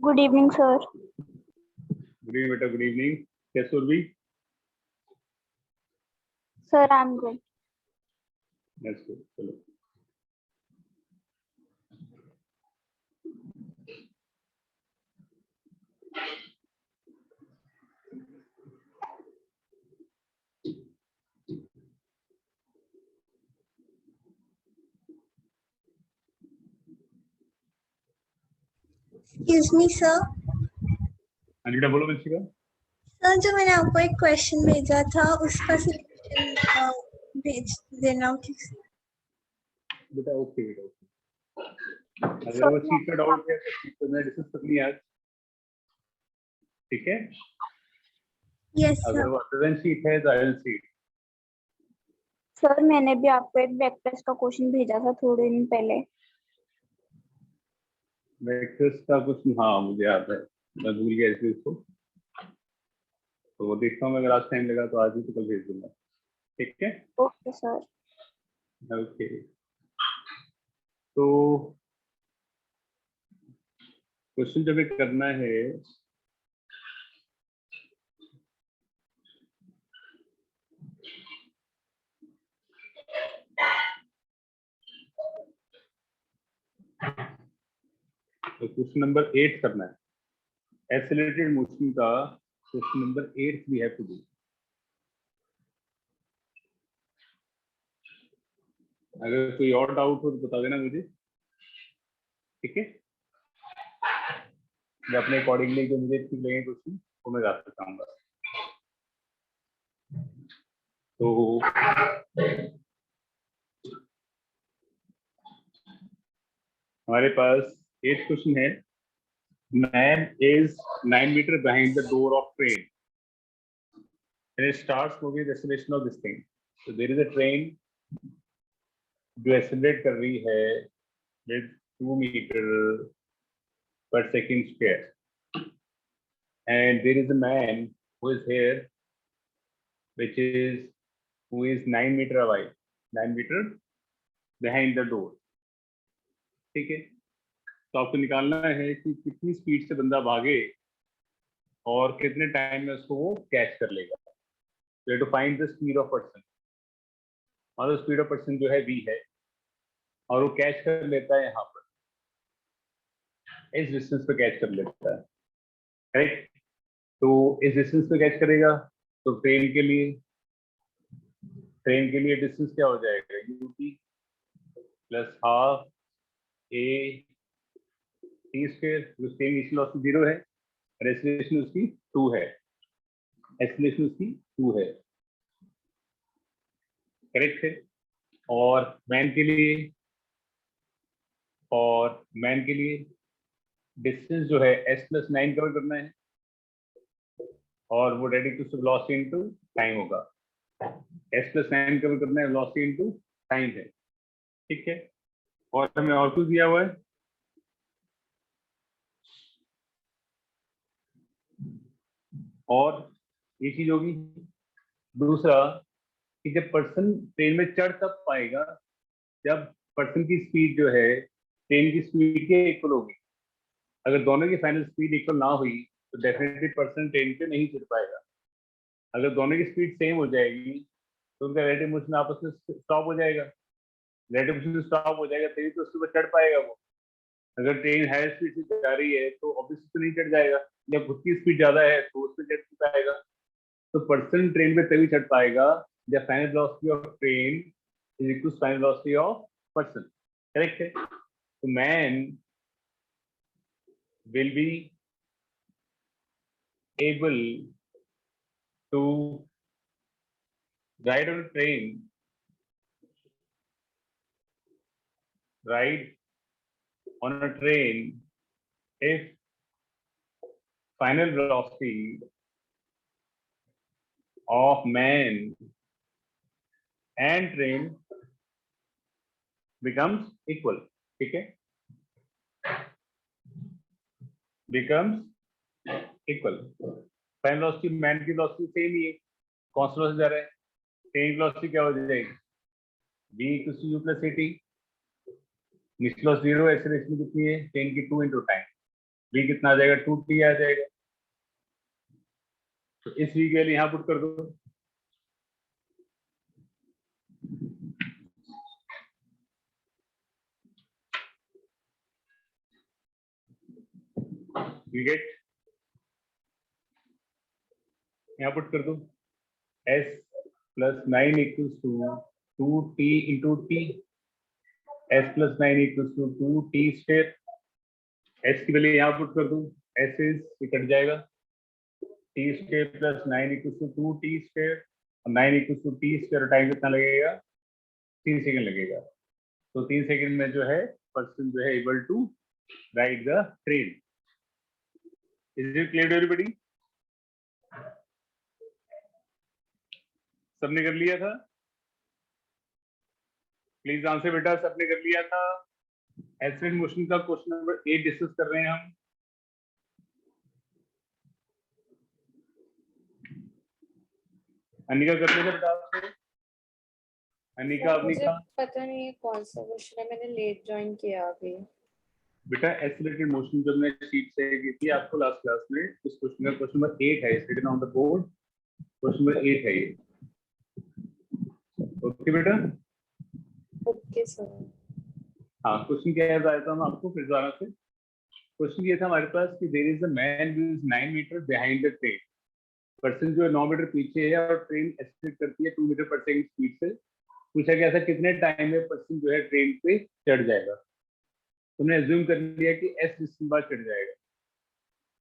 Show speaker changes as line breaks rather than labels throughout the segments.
Good evening sir.
Good evening बेटा, good evening. कैसे हो भी?
Sir I am good.
That's good. चलो
Excuse me, sir.
हाँ बेटा, बोलो बच्चिका।
सर, जो मैंने आपको एक क्वेश्चन भेजा था उसका सॉल्यूशन भेज देना प्लीज।
बेटा ओके बेटा, ओके। अगर
सर
वो चीज का डाउट है तो मैं डिस्कस कर लिया आज, ठीक है?
यस
अगर
सर।
वो अदर शीट है तो आई विल सी।
सर मैंने भी आपको एक वेक्टर्स का क्वेश्चन भेजा था थोड़े दिन पहले।
वेक्टर्स का कुछ, हाँ मुझे याद है, मैं भूल गया इसलिए इसको, तो वो देखता हूँ। अगर आज टाइम लगा तो आज ही तो कल भेज दूंगा, ठीक है?
Okay sir.
ओके, तो क्वेश्चन जब एक करना है तो क्वेश्चन नंबर 8 करना है। एक्सेलरेटेड मोशन का question number 8 we have to do. अगर कोई और डाउट हो तो बता देना मुझे, ठीक है? मैं अपने अकॉर्डिंगली जो मुझे ठीक लगे क्वेश्चन वो मैं रास्ते बताऊंगा। तो हमारे पास 8 क्वेश्चन है। Man is 9 meters behind the door of train and it starts moving the acceleration of this thing. So there is a train जो एक्सेलरेट कर रही है with 2 meters per second square, and there is a man who is here who is 9 meters away, 9 meters behind the door, ठीक है? तो आपको निकालना है कि कितनी स्पीड से बंदा भागे और कितने टाइम में उसको वो कैच कर लेगा। तो to find the speed of person, और स्पीड ऑफ पर्सन जो है v है, और वो कैच कर लेता है यहाँ पर, इस डिस्टेंस पे कैच कर लेता है, राइट? तो इस डिस्टेंस पे कैच करेगा तो ट्रेन के लिए डिस्टेंस क्या हो जाएगा? ut plus half a t square, जो ट्रेन इनिशियल वेलोसिटी 0 है और एक्सीलरेशन उसकी 2 है, एक्सीलरेशन उसकी 2 है, करेक्ट है? और मैन के लिए डिस्टेंस जो है s प्लस 9 कवर करना है, और वो radius to velocity into time होगा। s प्लस 9 कवर करना है, वेलोसिटी इनटू टाइम है, ठीक है? और हमें और कुछ दिया हुआ है, और ये चीज होगी। दूसरा कि जब पर्सन ट्रेन में चढ़ तब पाएगा जब पर्सन की स्पीड जो है ट्रेन की स्पीड के इक्वल होगी। अगर दोनों की फाइनल स्पीड इक्वल ना हुई तो डेफिनेटली पर्सन ट्रेन पे नहीं चढ़ पाएगा। अगर दोनों की स्पीड सेम हो जाएगी तो उनका रिलेटिव मोशन आपस में स्टॉप हो जाएगा। रिलेटिव मोशन स्टॉप हो जाएगा तभी तो उसके ऊपर चढ़ पाएगा वो। अगर ट्रेन हाई स्पीड से जा रही है तो ऑब्वियसली तो नहीं चढ़ जाएगा, जब खुद की स्पीड ज्यादा है तो उस पर चढ़ पाएगा। तो पर्सन ट्रेन पे तभी चढ़ पाएगा जब final velocity of train is equal to final velocity of person, correct है? तो man will be able to ride on a train, if final velocity of man and train becomes equal, ठीक है? becomes equal। Final velocity man की velocity same ही है, कौन सा velocity जा रहा है? ट्रेन की वेलोसिटी क्या हो जाएगी? v equals to u plus at। निचला 0, एक्सेलरेशन कितनी है? ट्रेन की 2 into टाइम, v कितना आ जाएगा, 2t आ जाएगा। तो इस v के लिए यहाँ पुट कर दो, you get, यहाँ पुट कर दो s plus 9 equals to 2t into टी, s plus 9 equals to 2t square. s की वैल्यू यहाँ पुट कर दो, s इज कट जाएगा, t square plus 9 equals to 2t square, और 9 equals to t square, time कितना लगेगा, 3 सेकंड लगेगा। तो 3 सेकंड में जो है पर्सन जो है able to ride the train. Is it clear to everybody? सबने कर लिया था? प्लीज आंसर बेटा, सबने कर लिया था? एक्सीलरेटेड मोशन का क्वेश्चन नंबर 8 डिस्कस कर रहे हैं हम। अनिका कर लिया था बेटा आपसे? अनिका
मुझे
अवनिका
पता नहीं है कौन सा क्वेश्चन है, मैंने लेट ज्वाइन किया अभी।
बेटा, एक्सीलरेटेड मोशन जब मैं शीट से की थी आपको लास्ट क्लास में, इस क्वेश्चन का क्वेश्चन नंबर 8 है, it's written on the board, question number 8 है ये। ओके बेटा?
Okay sir.
हाँ, क्वेश्चन क्या है बताया था मैं आपको फिर दोबारा से। क्वेश्चन ये था हमारे पास कि there is a man who is 9 metre behind the train. Person जो है 9 मीटर पीछे है और ट्रेन एक्सीलरेट करती है 2 मीटर पर सेकंड स्पीड से। पूछा गया था कितने टाइम में पर्सन जो है ट्रेन पे चढ़ जाएगा। तुमने एज्यूम कर लिया कि s डिस्टेंस बाद चढ़ जाएगा,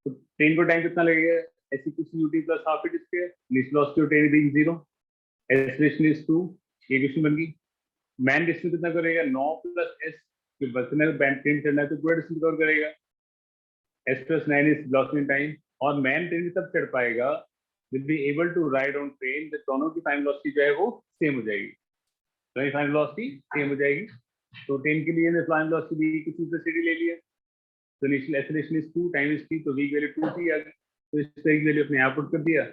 तो ट्रेन को टाइम कितना लगेगा, s equals to ut plus half at square, initial velocity of train being 0, acceleration is 2, ये क्वेश्चन बन गई। मैन डिस्टेंस कितना करेगा, 9 प्लस s, जो पर्सन है बैंड ट्रेन चढ़ना है तो पूरा डिस्टेंस कवर करेगा, s plus 9 is velocity in time. और मैन ट्रेन तब चढ़ पाएगा will be able to ride on train जब दोनों की फाइनल वेलोसिटी जो है वो सेम हो जाएगी। तो फाइनल वेलोसिटी सेम हो जाएगी। तो ट्रेन के लिए फाइनल वेलोसिटी की सिंपलिसिटी ले लिया, तो initial acceleration is 2 time is t, तो v की वैल्यू 2t आ गई। तो इस तरह की वैल्यू अपने यहाँ पुट कर दिया,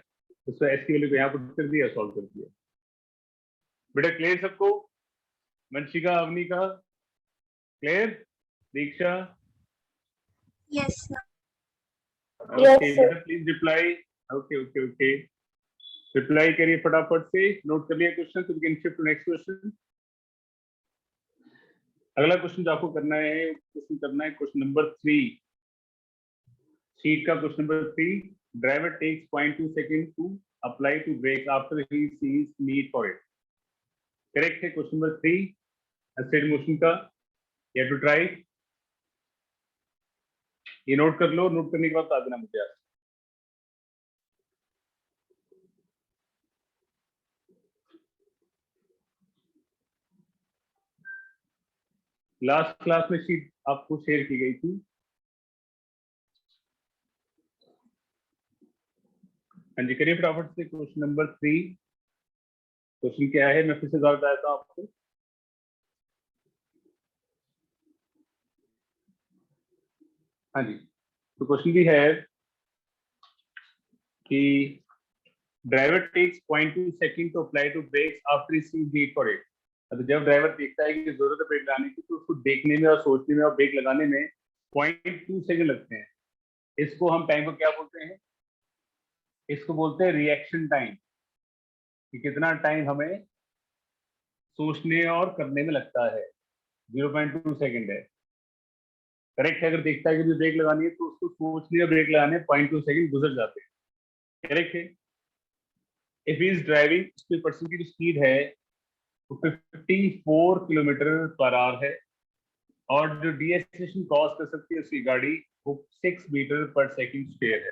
उसको s की वैल्यू को यहाँ पुट कर दिया, सॉल्व कर दिया। बेटा क्लियर सबको? Vanshika, Avnika clear? Diksha?
Yes, sir.
Okay बेटा, please reply. Okay okay okay, reply करिए फटाफट से। नोट कर लिया क्वेश्चन, तो we can shift to next question. अगला क्वेश्चन जो आपको करना है, क्वेश्चन करना है क्वेश्चन नंबर 3, शीट का question number 3। Driver takes 0.2 second to apply to brake after he sees need for it. Correct है क्वेश्चन नंबर 3 एक्सीलरेटेड मोशन का। You have to try. ये नोट कर लो, नोट करने के बाद बता देना मुझे आप। लास्ट क्लास में शीट आपको शेयर की गई थी। हाँ जी, करिए फटाफट से क्वेश्चन नंबर 3। क्वेश्चन क्या है, मैं फिर से दोबारा बताता हूँ आपको। हाँ जी, तो क्वेश्चन भी है कि driver takes 0.2 second to apply to brakes after he sees need for it. तो जब ड्राइवर देखता है कि जरूरत है ब्रेक लगाने की, तो उसको देखने में और सोचने में और ब्रेक लगाने में 0.2 सेकंड लगते हैं। इसको हम टाइम को क्या बोलते हैं, इसको बोलते हैं रिएक्शन टाइम, कि कितना टाइम हमें सोचने और करने में लगता है। 0.2 सेकंड है। करेक्ट है? अगर देखता है कि मुझे ब्रेक लगानी है तो उसको सोचने और ब्रेक लगाने 0.2 सेकंड गुजर जाते हैं। करेक्ट है? इफ ही इज ड्राइविंग, उसके पर्सन की जो स्पीड है वो 54 किलोमीटर पर आवर है, और जो डीएक्सेलरेशन कॉज कर सकती है उसकी गाड़ी वो 6 मीटर पर सेकंड स्क्वायर है।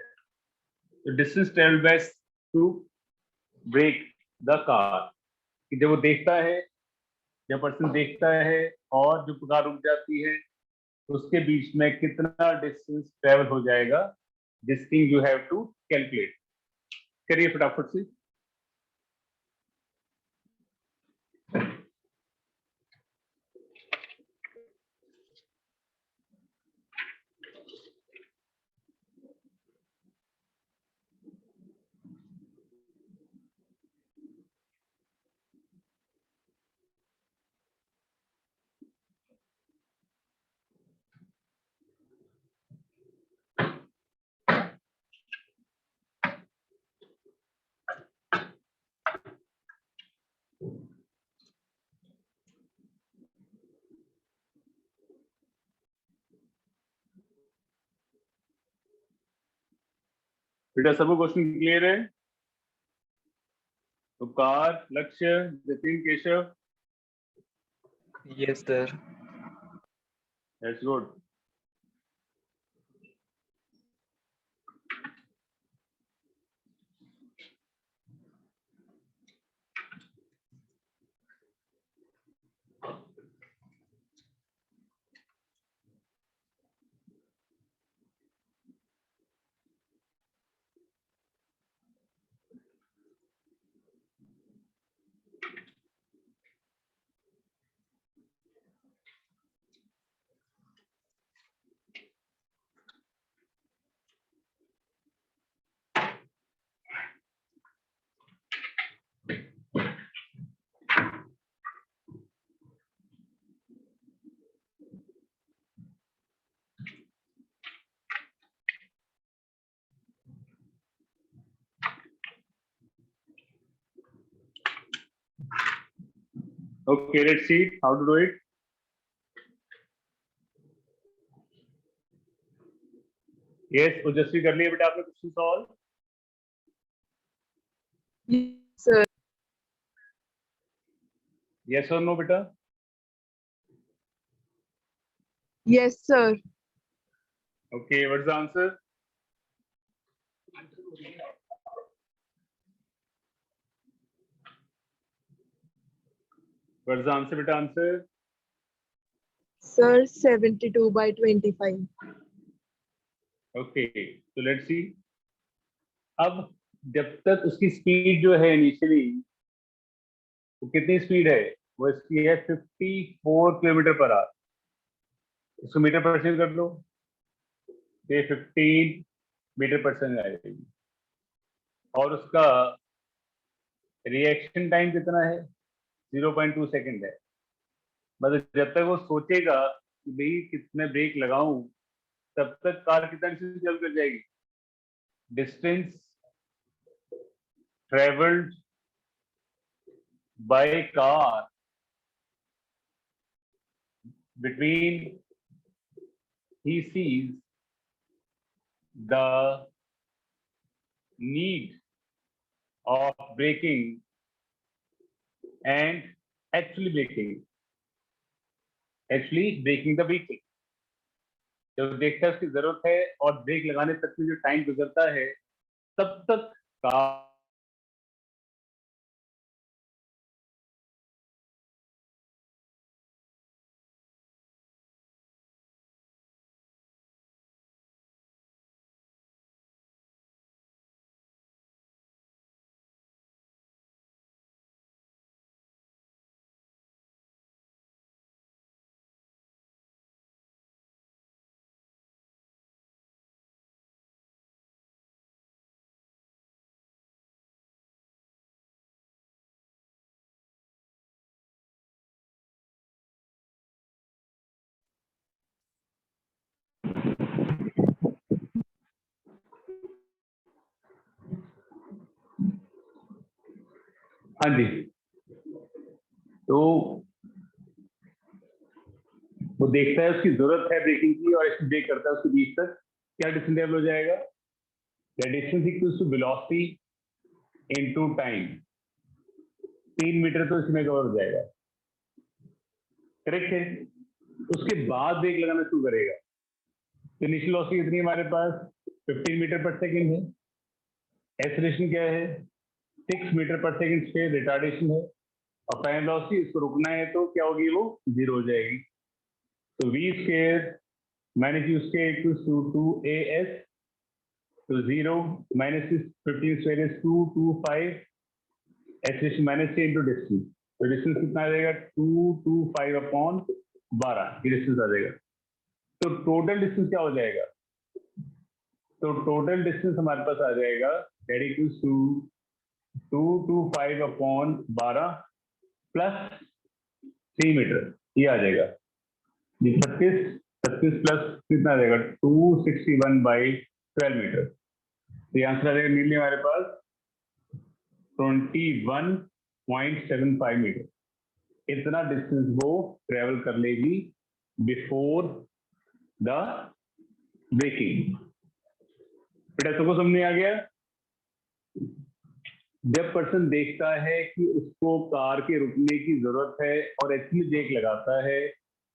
तो distance travelled by to brake the car, कि जब वो देखता है, जब पर्सन देखता है और जो कार रुक जाती है, तो उसके बीच में कितना डिस्टेंस ट्रेवल हो जाएगा, this thing you have to calculate. करिए फटाफट से। बेटा सबको क्वेश्चन क्लियर है? उपकार, लक्ष्य, Jatin, Keshav,
Yes, sir.
That's good. Okay, let's see how to do it. Yes, ओजस्वी कर लिया बेटा आपने question solve?
Yes, sir.
Yes or no बेटा?
Yes, sir.
Okay, what's the answer? What's the answer बेटा? Answer?
Sir, 72/25.
Okay, so let's see. अब जब तक उसकी स्पीड जो है इनिशियली, वो कितनी स्पीड है? वो इसकी है 54 किलोमीटर पर आवर। इसको मीटर पर सेकंड कर लो, ये 15 मीटर पर सेकंड आएगी। और उसका रिएक्शन टाइम कितना है? 0.2 सेकंड है। मतलब जब तक वो सोचेगा कि भाई कितने ब्रेक लगाऊं, तब तक कार कितना डिस्टेंस ट्रेवल कर जाएगी? Distance travelled by car between he sees the need of braking and actually braking the vehicle. जब देखता है उसकी जरूरत है और ब्रेक लगाने तक में जो टाइम गुजरता है, तब तक कार हाँ जी, तो वो देखता है उसकी जरूरत है ब्रेकिंग की और इसको ब्रेक करता है, उसके बीच तक क्या डिस्टेंस डेवलप हो जाएगा? Distance equals to velocity into time. 3 metre तो इसमें कवर हो जाएगा, करेक्ट है? उसके बाद ब्रेक लगाना शुरू करेगा। तो इनिशियल वेलोसिटी कितनी है हमारे पास? 15 मीटर पर सेकंड है। एक्सेलरेशन क्या है? 6 मीटर पर सेकंड से रिटार्डेशन है। और फाइनल वेलोसिटी, इसको रुकना है तो क्या होगी? वो 0 हो जाएगी। तो v square minus u square equals to 2as, तो 0 minus 15 square is 225, acceleration minus से इनटू डिस्टेंस, तो डिस्टेंस कितना आ जाएगा? 225/12, ये डिस्टेंस आ जाएगा। तो टोटल डिस्टेंस क्या हो जाएगा? तो टोटल डिस्टेंस हमारे पास आ जाएगा that equals to 225/12 plus 3 metre, ये आ जाएगा। ये 36 प्लस कितना आ जाएगा? 261/12 मीटर। तो ये आंसर आ जाएगा नीली हमारे पास 21.75 मीटर। इतना डिस्टेंस वो ट्रेवल कर लेगी बिफोर द ब्रेकिंग। बेटा सबको समझ में आ गया? जब पर्सन देखता है कि उसको कार के रुकने की जरूरत है और एक्चुअली ब्रेक लगाता है,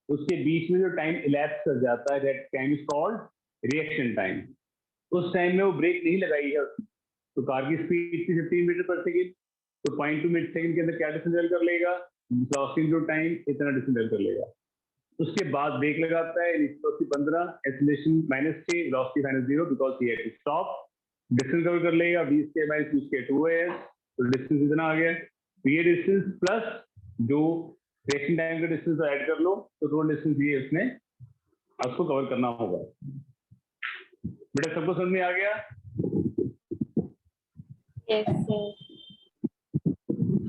उसके बीच में जो टाइम इलैप्स कर जाता है, that time is called reaction time. उस टाइम में वो ब्रेक नहीं लगाई है उसने, तो कार की स्पीड थी 15 मीटर पर सेकेंड, तो 0.2 मिनट सेकेंड के अंदर क्या डिस्टेंस कर लेगा, क्रॉसिंग जो टाइम इतना डिस्टेंस कर लेगा। उसके बाद ब्रेक लगाता है, 15, acceleration -6, velocity -0 because he had to stop, distance cover कर लेगा 20 के माइनस 20 के 2as, तो डिस्टेंस इतना आ गया। तो ये डिस्टेंस प्लस जो रिएक्शन टाइम का डिस्टेंस ऐड कर लो, तो टोटल डिस्टेंस ये उसने आपको कवर करना होगा। बेटा सबको समझ में आ गया?
Yes, sir.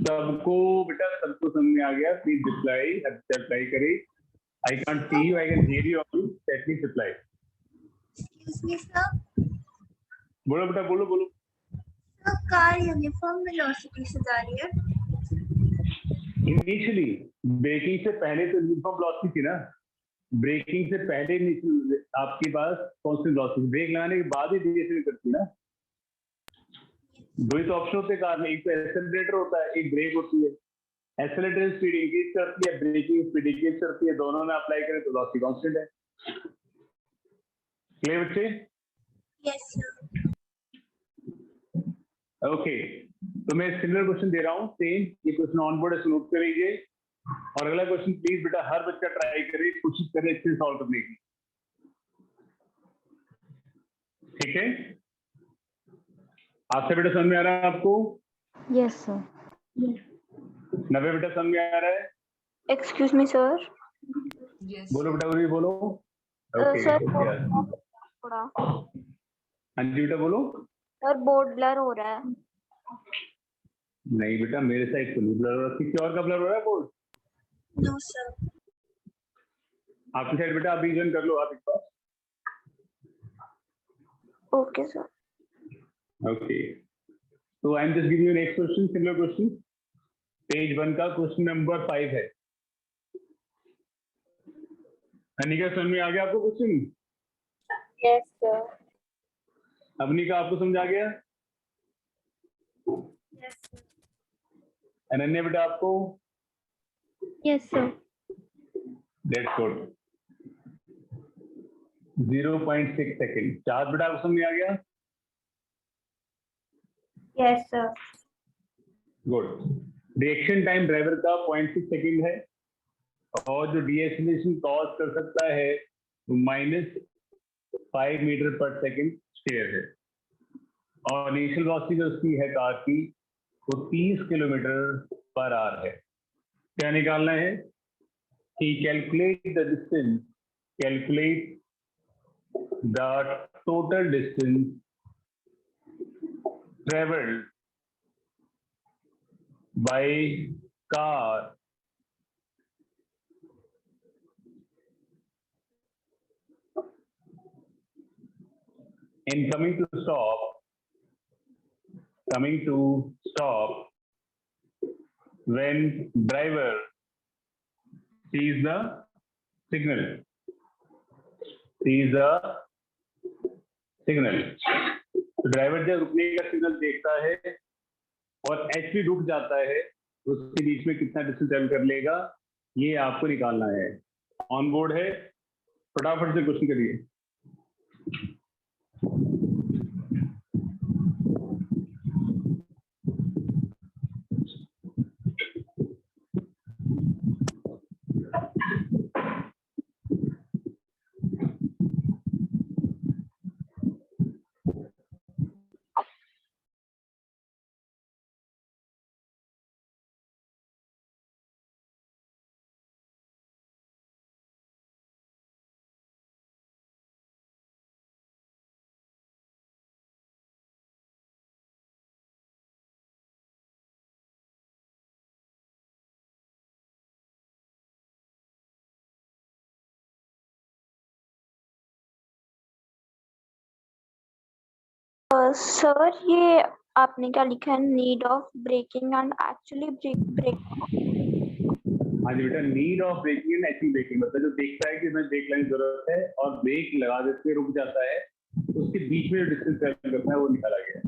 सबको बेटा सबको समझ में आ गया? प्लीज रिप्लाई, रिप्लाई करें। I can't see you, I can hear you only, please reply.
Excuse me, sir.
बोलो बेटा, बोलो बोलो।
Sir, car uniform velocity से जा रही है.
इनिशियली ब्रेकिंग से पहले तो यूनिफॉर्म वेलोसिटी थी ना, ब्रेकिंग से पहले आपके पास कौन सी वेलोसिटी, ब्रेक लगाने के बाद ही डीएसएल करती ना। दो ही तो ऑप्शन होते हैं कार में, एक तो एक्सेलरेटर होता है, एक ब्रेक होती है। एक्सेलरेटर स्पीड इंक्रीज करती है, ब्रेकिंग स्पीड डिक्रीज करती है, दोनों में अप्लाई करें तो वेलोसिटी कांस्टेंट है। क्लियर बच्चे?
Yes, sir.
ओके, तो मैं सिमिलर क्वेश्चन दे रहा हूँ, सेम ये क्वेश्चन ऑन बोर्ड है, नोट करिए। और अगला क्वेश्चन प्लीज बेटा हर बच्चा ट्राई करे, कोशिश करे अच्छे से सॉल्व करने की, ठीक है? आपसे बेटा समझ में आ रहा है आपको?
Yes sir.
नवे बेटा समझ में आ रहा है?
Excuse me sir.
बोलो बेटा, बोलिए, बोलो।
सर
ओके,
थोड़ा
हाँ जी बेटा बोलो।
सर बोर्ड ब्लर हो रहा है।
नहीं बेटा, मेरे साइड तो नहीं ब्लर हो रहा, किसी और का ब्लर हो रहा है बोर्ड?
No, sir.
आपकी साइड बेटा आप रीजन कर लो आप एक बार।
Okay sir.
ओके, तो I am just giving you next question, similar question, page 1 का क्वेश्चन नंबर 5 है। अनिका समझ में आ गया आपको क्वेश्चन?
Yes, sir.
अवनिका आपको समझ आ गया?
Yes, sir.
अनन्या बेटा आपको?
Yes sir.
That's good. 0.6 second. Charge बेटा आपको समझ में आ गया?
Yes sir.
Good. Reaction time driver का 0.6 सेकेंड है, और जो डीएक्सीलरेशन कॉज कर सकता है -5 मीटर पर सेकेंड स्क्वायर है, और इनिशियल वेलोसिटी जो उसकी है कार की वो 30 किलोमीटर पर आवर है। क्या निकालना है कि calculate the distance, calculate the total distance travelled by car in coming to stop when driver sees the signal, तो ड्राइवर जब रुकने का सिग्नल देखता है और एक्चुअली रुक जाता है, तो उसके बीच में कितना डिस्टेंस ट्रेवल कर लेगा, ये आपको निकालना है। ऑन बोर्ड है, फटाफट से क्वेश्चन करिए।
सर ये आपने क्या लिखा है, need of braking and actually brake.
हाँ जी बेटा, need of braking and actually braking, मतलब जो देखता है कि हमें ब्रेक लगाने की जरूरत है और ब्रेक लगा देते रुक जाता है, उसके बीच में जो डिस्टेंस ट्रेवल करना है वो निकाला गया।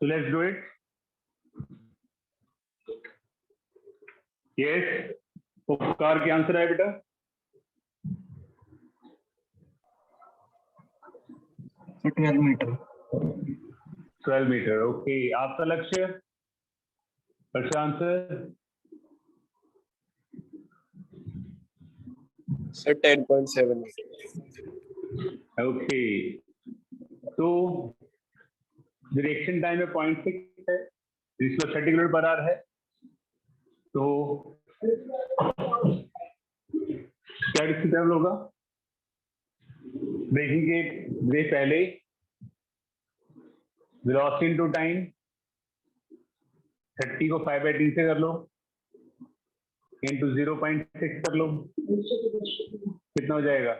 So let's do it. Yes. उपकार क्या आंसर है बेटा?
Sir, 12 meter.
12 मीटर. ओके, आपका लक्ष्य? प्रशांत सर?
Sir, 10.7.
ओके, तो रिएक्शन टाइम में 0.6 है, जिसको 30 किलोमीटर पर आवर है. तो क्या डिस्टेंस ट्रेवल होगा? ब्रेकिंग के वे पहले वेलोसिटी इनटू टाइम 30 को 5/3 से कर लो, इनटू 0.6 कर लो, कितना हो जाएगा?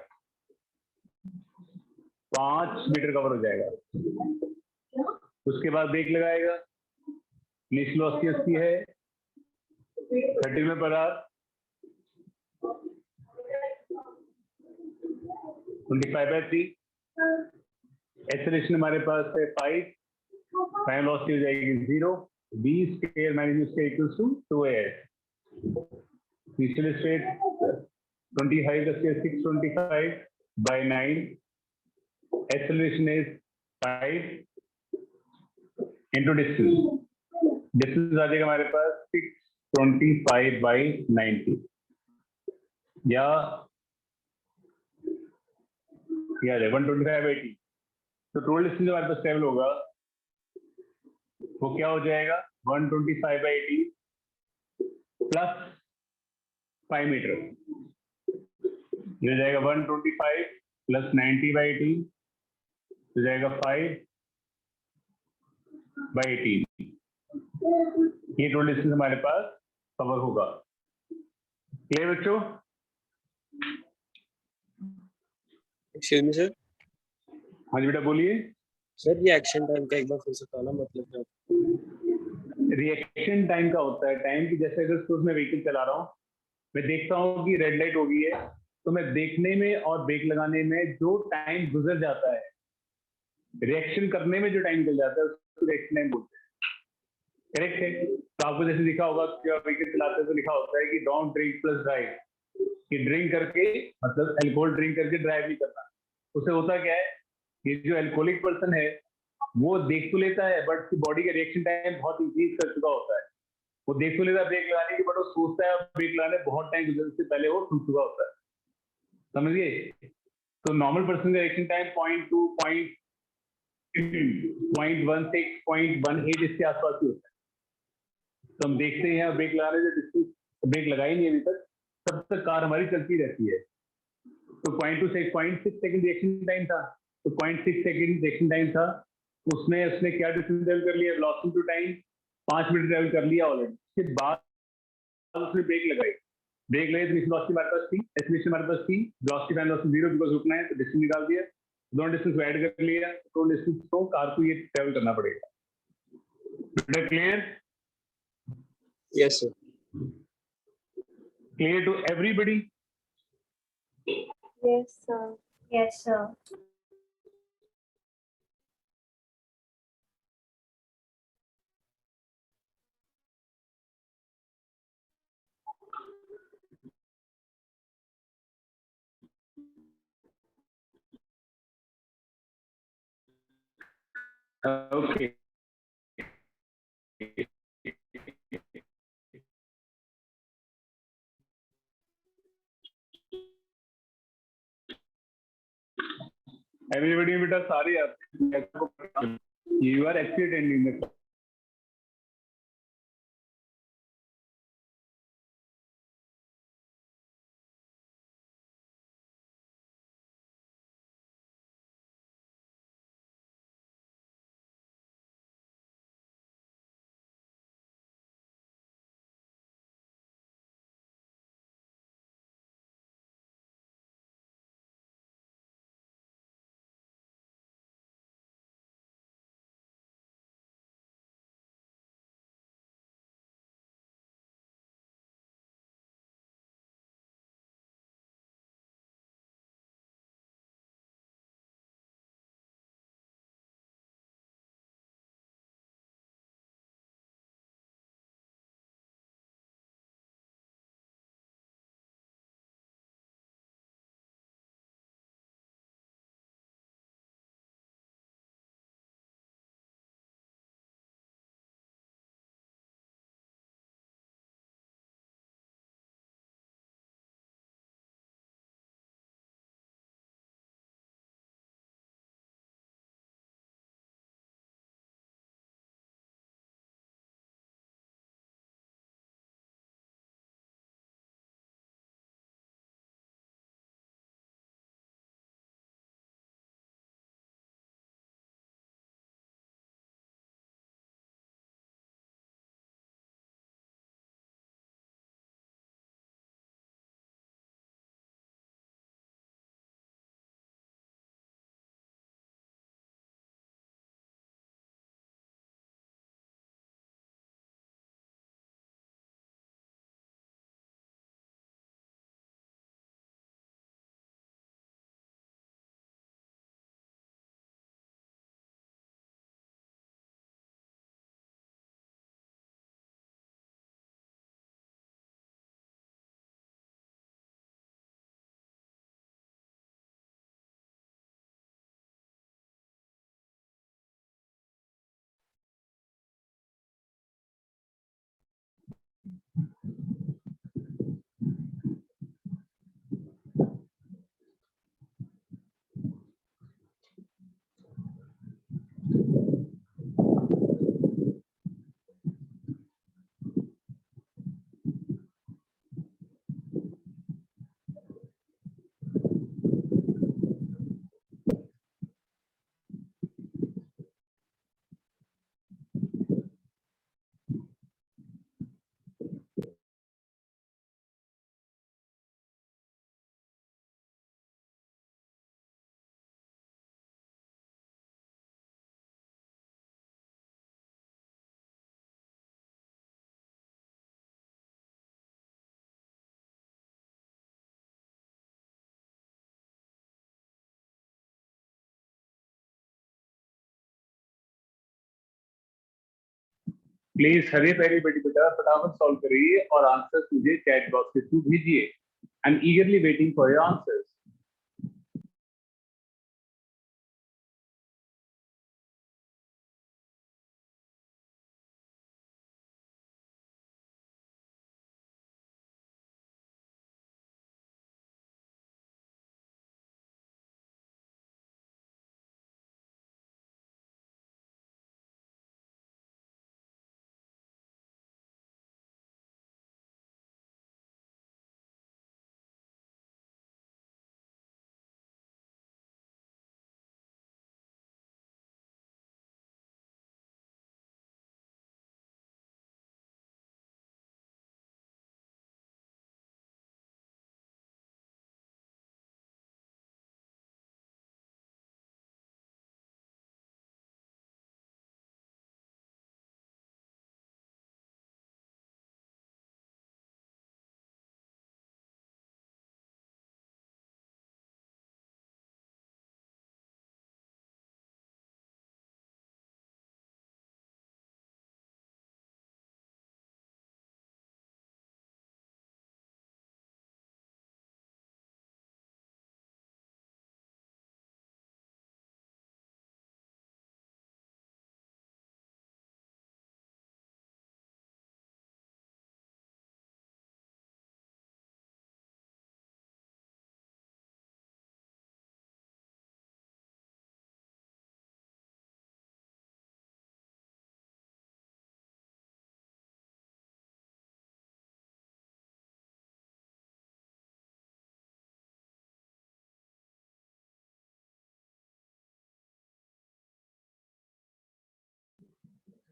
5 मीटर कवर हो जाएगा. उसके बाद ब्रेक लगाएगा. इनिशियल वेलोसिटी उसकी है 30 किलोमीटर पर आवर, 25/3. एक्सेलरेशन हमारे पास है 5. फाइनल वेलोसिटी हो जाएगी 0. v square minus u square equals to 2as. Initial state 25 का square 625 by 9. Acceleration is 5 into distance. Distance आ जाएगा हमारे पास 625 by 90. या 125/80. तो टोटल डिस्टेंस हमारे पास ट्रेवल होगा वो क्या हो जाएगा? 125/80 प्लस 5 मीटर. ये हो जाएगा 125 प्लस 90/80 हो जाएगा 5/18. ये टोटल डिस्टेंस हमारे पास कवर होगा. क्लियर बच्चों?
Excuse me, sir.
हाँ जी बेटा बोलिए.
Sir, ये एक्शन टाइम का एक बार फिर से बताना, मतलब क्या?
रिएक्शन टाइम का होता है टाइम की, जैसे अगर सपोज मैं व्हीकल चला रहा हूँ, मैं देखता हूँ कि रेड लाइट हो गई है, तो मैं देखने में और ब्रेक लगाने में जो टाइम गुजर जाता है, रिएक्शन करने में जो टाइम निकल जाता है उसको रिएक्शन टाइम बोलते हैं. करेक्ट है? तो आपको जैसे लिखा होगा कि आप व्हीकल चलाते हैं तो लिखा होता है कि डोंट ड्रिंक प्लस ड्राइव, कि ड्रिंक करके मतलब अल्कोहल ड्रिंक करके ड्राइव नहीं करना. उससे होता क्या है, ये जो अल्कोहलिक पर्सन है वो देख तो लेता है बट उसकी बॉडी का रिएक्शन टाइम बहुत इंक्रीज कर चुका होता है. वो देख तो लेता है ब्रेक लगाने की, बट वो सोचता है ब्रेक लगाने बहुत टाइम गुजरने से पहले वो टूट चुका होता है. समझिए? तो नॉर्मल पर्सन का रिएक्शन टाइम 0.2 0.16 0.18 इसके आसपास ही होता है. तो हम देखते हैं ब्रेक लगाने से डिस्टेंस ब्रेक लगाई नहीं अभी तक, तब तक कार हमारी चलती रहती है. तो 0.6 सेकंड रिएक्शन टाइम था, तो 0.6 सेकंड रिएक्शन टाइम था, उसमें उसने क्या डिस्टेंस ट्रेवल कर लिया? Velocity to time 5 minute travel कर लिया ऑलरेडी. उसके बाद उसने ब्रेक लगाई. ब्रेक लगाई तो वेलोसिटी हमारे पास थी, एक्सेलरेशन हमारे पास थी, वेलोसिटी फाइनल वेलोसिटी 0 बिकॉज रुकना है तो डिस्टेंस निकाल दिया, दोनों डिस्टेंस को ऐड कर लिया, तो डिस्टेंस को कार को ये ट्रेवल करना पड़ेगा. Clear?
Yes, sir.
Clear to everybody?
Yes, sir.
Yes, sir.
Okay. Everybody बेटा सारे you are actually attending the please Hari पहली बेटी बेटा फटाफट सॉल्व करिए और आंसर्स मुझे चैट बॉक्स के थ्रू भेजिए। I am ईगरली waiting for your answers.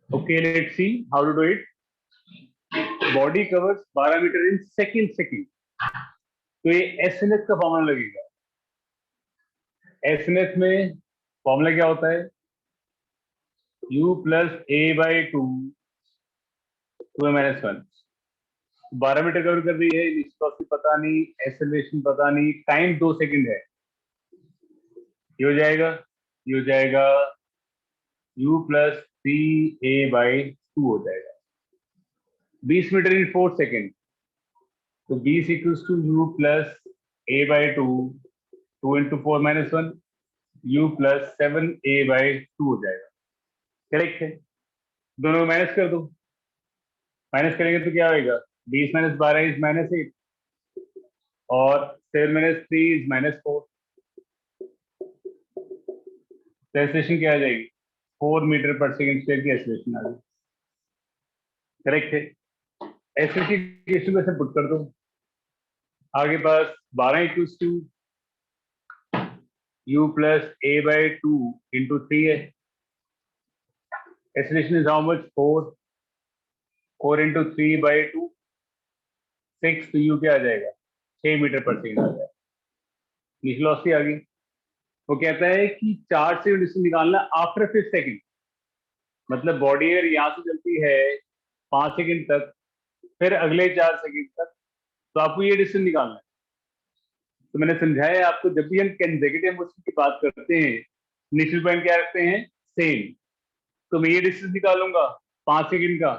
Okay, let's see how to do it. Body covers 12 metre in second. तो ये एसएनएफ का फॉर्मूला लगेगा। एसएनएफ में फॉर्मूला क्या होता है? u plus a by 2 minus 1। 12 metre cover कर रही है, विस्कोसिटी पता नहीं, एक्सेलरेशन पता नहीं, टाइम 2 सेकंड है। ये हो जाएगा u प्लस 3a बाई 2 हो जाएगा। 20 मीटर इन 4 सेकेंड, तो 20 equals to u plus a by 2, 2 into 4 minus 1, u plus 7a by 2 हो जाएगा। करेक्ट है? दोनों माइनस कर दो। माइनस करेंगे तो क्या होगा? 20 माइनस 12 इज माइनस 8 और 7 माइनस 3 इज माइनस 4। एक्सेलरेशन क्या आ जाएगी? 4 मीटर पर सेकेंड स्क्वायर की एक्सेलरेशन आ जाएगी। करेक्ट है? ऐसे की इक्वेशन में से पुट कर दो। आगे पास 12 equals to u plus a by 2 into 3 है। Acceleration is how much? 4 into 3 by 2 6, तो u क्या आ जाएगा? 6 मीटर पर सेकेंड आ जाएगा। इनिशियल वेलोसिटी आ गई। वो कहता है कि 4 से डिस्टेंस निकालना आफ्टर 5 सेकेंड, मतलब बॉडी अगर यहाँ से चलती है 5 सेकेंड तक, फिर अगले 4 सेकेंड तक, तो आपको ये डिस्टेंस निकालना है। तो मैंने समझाया आपको, जब भी हम कंसेक्यूटिव मोशन की बात करते हैं, इनिशियल पॉइंट क्या रखते हैं? सेम। तो मैं ये डिस्टेंस निकालूंगा 5 सेकेंड का,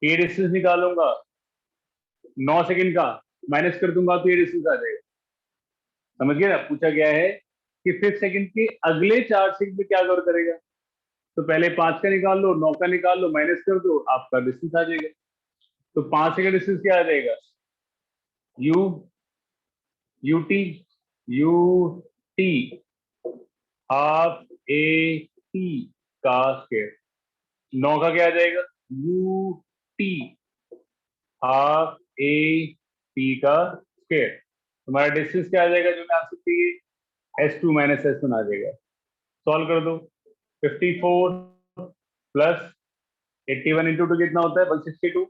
ये डिस्टेंस निकालूंगा 9 सेकेंड का, माइनस कर दूंगा तो ये डिस्टेंस आ जाएगा। समझ गए ना? पूछा गया है कि 5 सेकेंड के अगले 4 सेकेंड में क्या कवर करेगा। तो पहले 5 का निकाल लो, 9 का निकाल लो, माइनस कर दो, आपका डिस्टेंस आ जाएगा। तो 5 सेकेंड डिस्टेंस क्या आ जाएगा? ut हाफ ए टी का स्क्वायर। 9 का क्या आ जाएगा? ut हाफ ए टी का स्क्वायर। तुम्हारा डिस्टेंस क्या आ जाएगा जो मैं आपसे चाहिए? s2 माइनस s1 आ जाएगा। सॉल्व कर दो। 54 प्लस 81 इंटू 2 कितना होता है? 162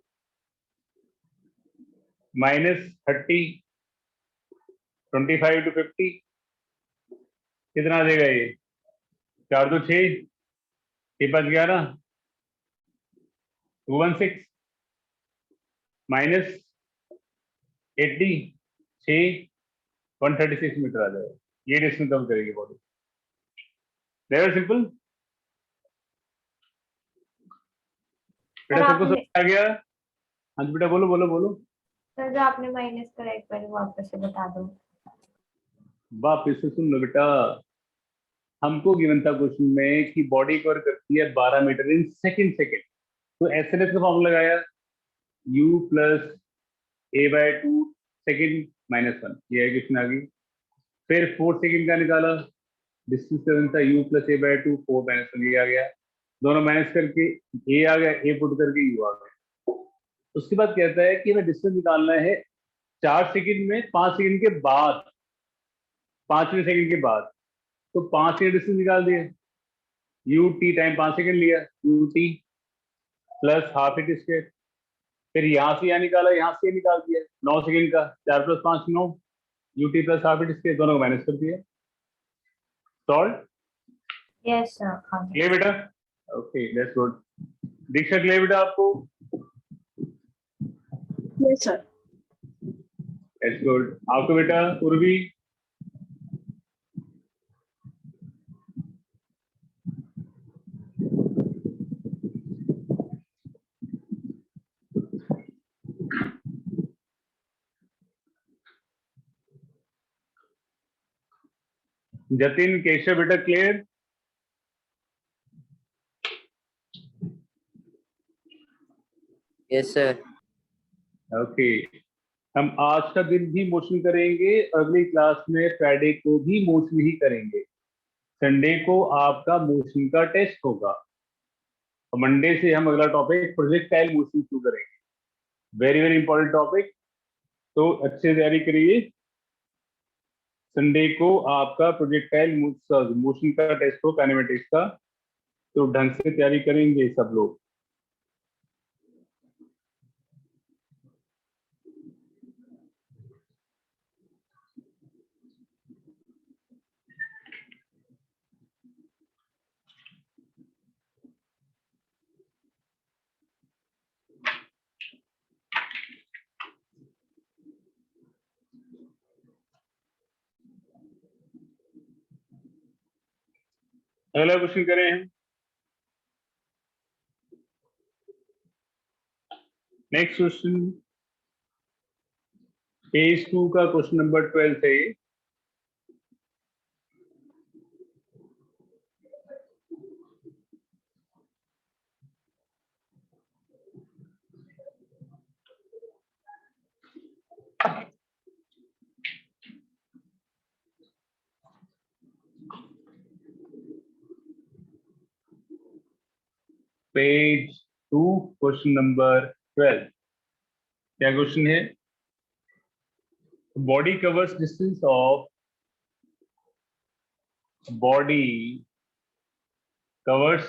माइनस 30, 25 टू 50 कितना आ जाएगा? ये 4 2 6, 6 5 11, 216 माइनस 80, 6 136 मीटर आ जाएगा। ये डिस्टेंस कम करेगी बॉडी। Very simple. बेटा सबको
आपने
समझ आ गया? हाँ जी बेटा, बोलो बोलो बोलो।
सर जो आपने माइनस करा एक बार वापस से बता दो।
वापिस से सुन लो बेटा, हमको गिवन था क्वेश्चन में कि बॉडी कवर करती है 12 मीटर इन सेकंड। तो एसएनएस का फॉर्मूला लगाया, u plus a/2 second minus 1, ये है क्वेश्चन आ गई। फिर 4 सेकंड का निकाला, डिस्टेंस गिवन था u प्लस a/2 4 माइनस 1, ये आ गया। दोनों माइनस करके a आ गया, a पुट करके u आ गया। उसके बाद कहता है कि हमें डिस्टेंस निकालना है 4 सेकंड में 5 सेकंड के बाद, 5वें सेकंड के बाद। तो 5 सेकंड डिस्टेंस निकाल दिया, यू टी टाइम 5 सेकंड लिया, U T plus half at square. फिर यहाँ से यहाँ निकाला, यहाँ से ये निकाल दिया 9 सेकंड का, 4 plus 5 9, U T plus half at square, दोनों को माइनस कर दिया। Solve
yes sir. हाँ
क्लियर बेटा? Okay that's good. Diksha clear बेटा आपको?
Yes, sir.
That's good. आपको बेटा उर्वी? जतिन केशव बेटा क्लियर?
Yes sir.
ओके, हम आज का दिन भी मोशन करेंगे, अगली क्लास में फ्राइडे को भी मोशन ही करेंगे। संडे को आपका मोशन का टेस्ट होगा और मंडे से हम अगला टॉपिक प्रोजेक्टाइल मोशन शुरू करेंगे। वेरी वेरी इंपॉर्टेंट टॉपिक, तो अच्छे से तैयारी करिए। संडे को आपका प्रोजेक्टाइल मोशन का टेस्ट हो, काइनेमेटिक्स का, तो ढंग से तैयारी करेंगे सब लोग। अगला क्वेश्चन करें हम। नेक्स्ट क्वेश्चन पेज 2 का क्वेश्चन नंबर 12 है ये। पेज 2 क्वेश्चन नंबर 12, क्या क्वेश्चन है? Body covers distance of body covers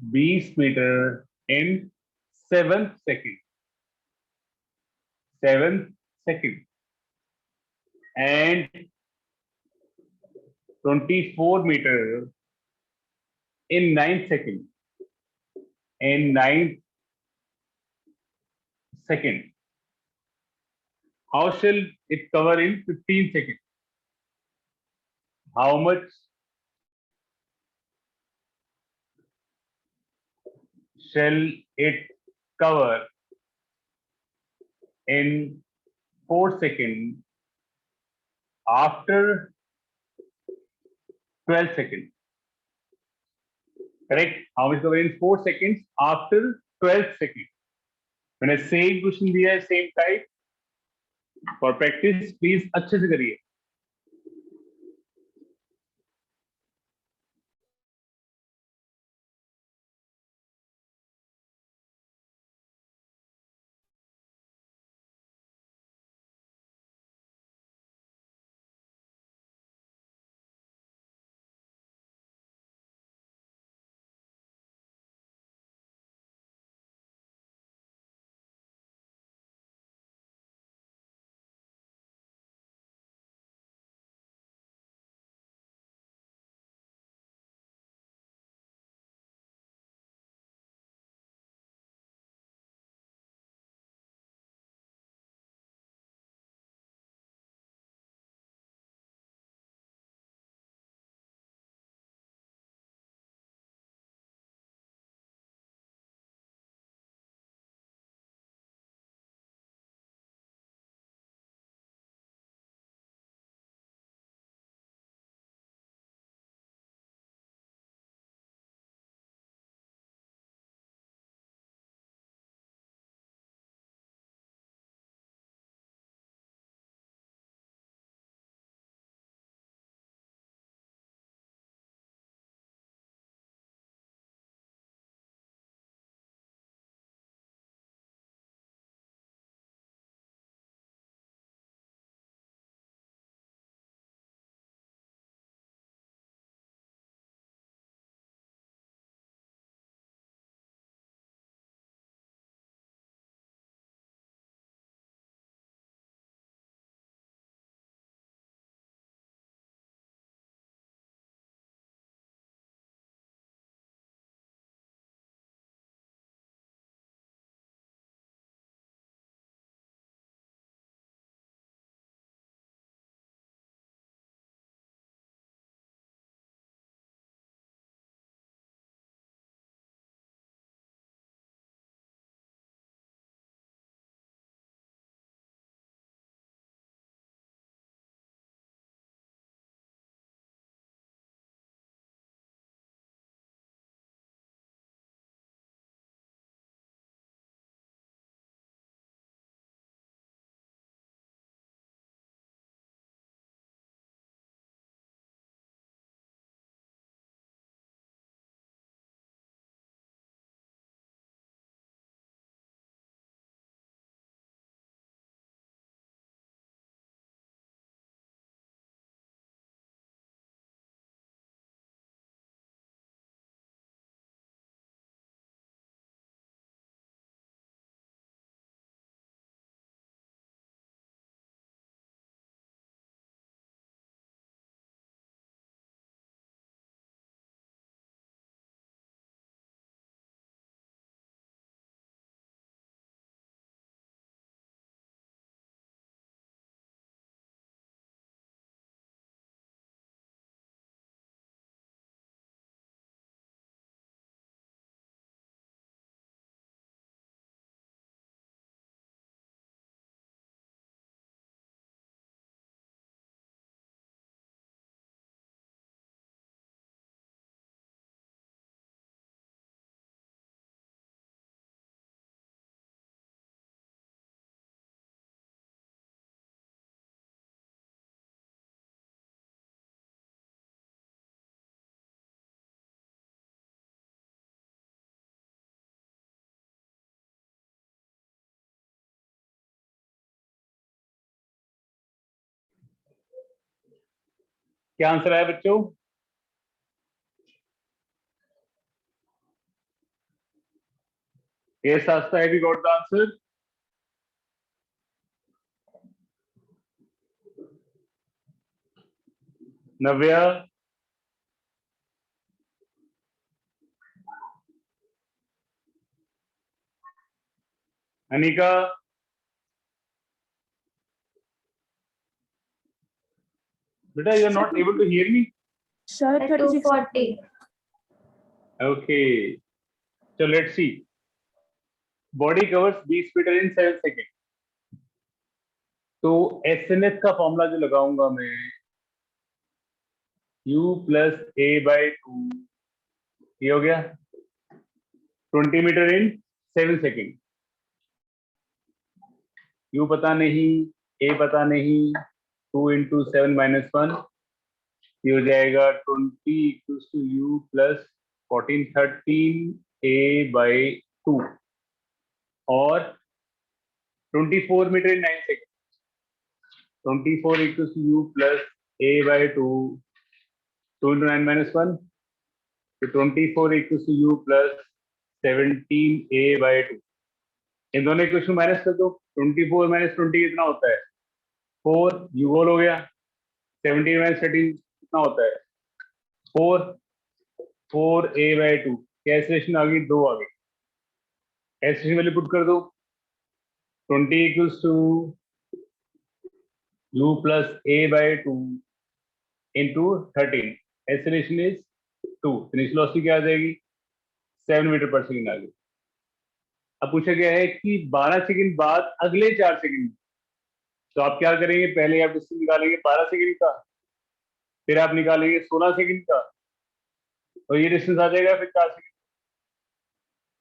20 metre in 7 second, 7 second and 24 meter in 9 seconds. In 9 seconds. How shall it cover in 15 seconds? How much shall it cover in 4 seconds after 12 seconds? Correct? How much cover in 4 seconds after 12 seconds? मैंने same question दिया है, same type. For practice please अच्छे से करिए। क्या answer आया बच्चों? Yes, Asta, have you got the answer? Navya? Anika? Beta, you are not able to hear me?
Sir,
240.
Okay. So let's see. Body covers 20 meter in 7 seconds. तो SNF का formula जो लगाऊंगा मैं, U plus A by 2, ये हो गया 20 metre in 7 second. U पता नहीं, A पता नहीं, 2 into 7 minus 1, ये हो जाएगा 20 equals to U plus 14 13 A by 2 और 24 metre in 9 second. 24 equals to U plus A by 2, 2 into 9 minus 1, तो 24 equals to U plus 17A by 2. इन दोनों इक्वेशन माइनस कर दो. 24 माइनस 20 कितना होता है? 4. U होल हो गया. 17 माइनस 13 कितना होता है? 4. 4A by 2. कैंसिलेशन आ गई, 2 आ गई. कैंसिलेशन वैल्यू पुट कर दो. 20 equals to U plus A by 2 into 13. Acceleration is 2. Finish velocity क्या आ जाएगी? 7 मीटर पर सेकेंड आ गई. अब पूछा गया है कि 12 सेकंड बाद अगले 4 सेकंड, तो आप क्या करेंगे? पहले आप डिस्टेंस निकालेंगे 12 सेकंड का, फिर आप निकालेंगे 16 सेकंड का, और ये डिस्टेंस आ जाएगा फिर 4 सेकंड.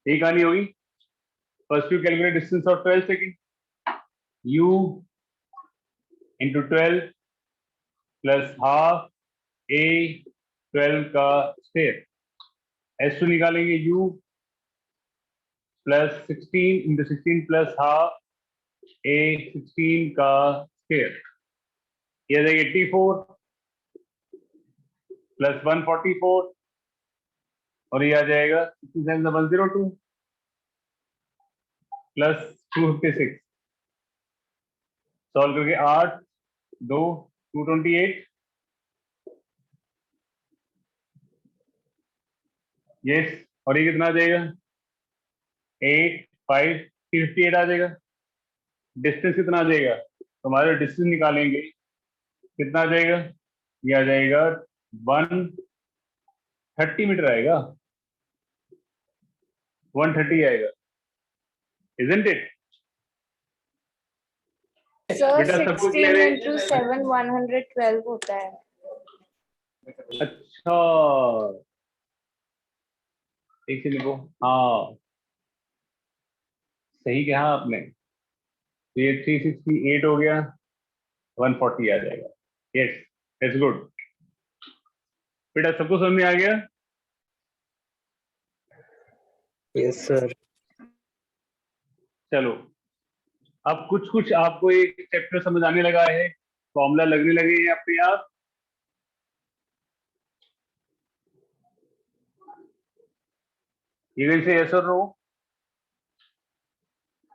यही कहानी होगी. First you calculate distance of 12 second. U into 12 plus half A 12 का स्क्वायर. S2 निकालेंगे U plus 16 into 16 plus half A 16 का स्क्वायर. ये आ जाएगा 84 प्लस 144 और ये आ जाएगा 102 प्लस 256. सॉल्व करके 8 2 228. यस. और ये कितना आ जाएगा? 8 5 358 आ जाएगा. डिस्टेंस कितना आ जाएगा? तो हमारे डिस्टेंस निकालेंगे, कितना आ जाएगा? ये आ जाएगा 130 मीटर आएगा. 130 आएगा. Isn't it?
Sir,
बेटा सबको
16
क्लियर है?
into 7 112 होता है.
अच्छा, एक से लिखो. हाँ, सही कहा आपने. तो ये 368 हो गया, 140 आ जाएगा. Yes, that's good. बेटा सबको समझ में आ गया?
Yes sir.
चलो, अब कुछ कुछ आपको एक चैप्टर समझ आने लगा है, फॉर्मूला लगने लगे हैं अपने आप. इवन से यस और नो.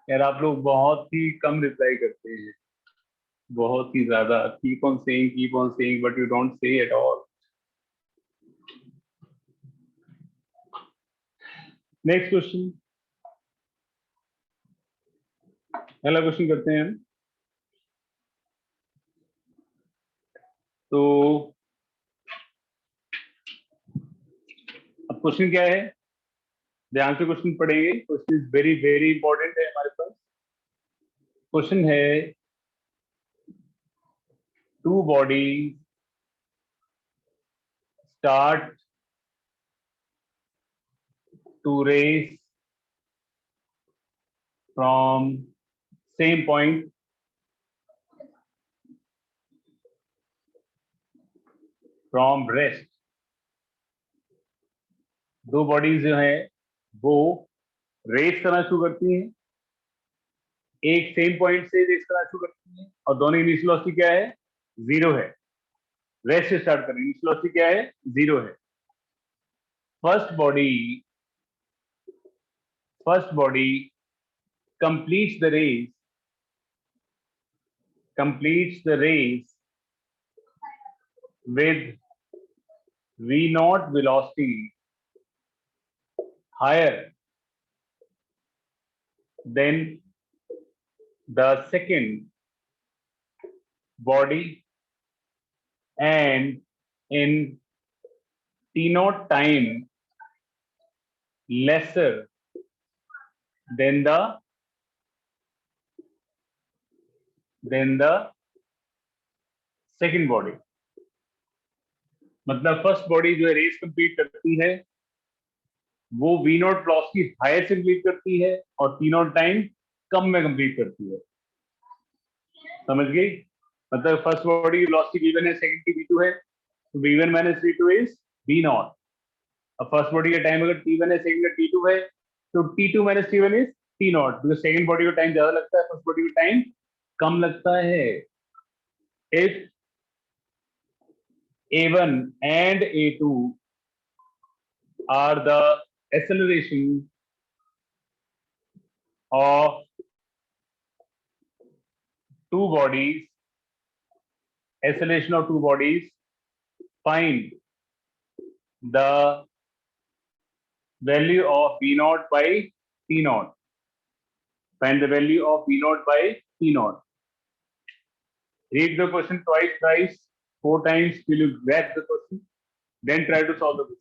यार आप लोग बहुत ही कम रिप्लाई करते हैं, बहुत ही ज्यादा. Keep on saying but you don't say at all. Next question, पहला क्वेश्चन करते हैं हम. तो अब क्वेश्चन क्या है? ध्यान से क्वेश्चन पढ़ेंगे. Question is very very important है हमारे पास. क्वेश्चन है, two body start to race from same point from rest. दो बॉडीज जो है वो रेस करना शुरू करती हैं, एक सेम पॉइंट से रेस करना शुरू करती हैं, और दोनों की इनिशियल वेलोसिटी क्या है? 0 है. रेस्ट से स्टार्ट करेंगे। इनिशियल वेलोसिटी क्या है? 0 है। First body completes the race with v naught velocity higher than the second body and in t naught time lesser than the second body। मतलब फर्स्ट बॉडी जो है रेस कंप्लीट करती है वो वी नॉट वेलोसिटी हायर से complete करती है और टी नॉट टाइम कम में कंप्लीट करती है। समझ गई? मतलब फर्स्ट बॉडी वेलोसिटी v1 है, सेकंड की v2 है, तो v1 minus v2 is v not. अब फर्स्ट बॉडी का टाइम अगर t1 है, सेकंड का t2 है, तो t2 minus t1 is t not, because second body का टाइम ज्यादा लगता है, फर्स्ट बॉडी का टाइम कम लगता है। If a1 and a2 are the acceleration of two bodies, find the value of v naught by t naught. Find the value of v naught by t naught. Read the question twice, thrice, 4 times till you grasp the question. Then try to solve the question.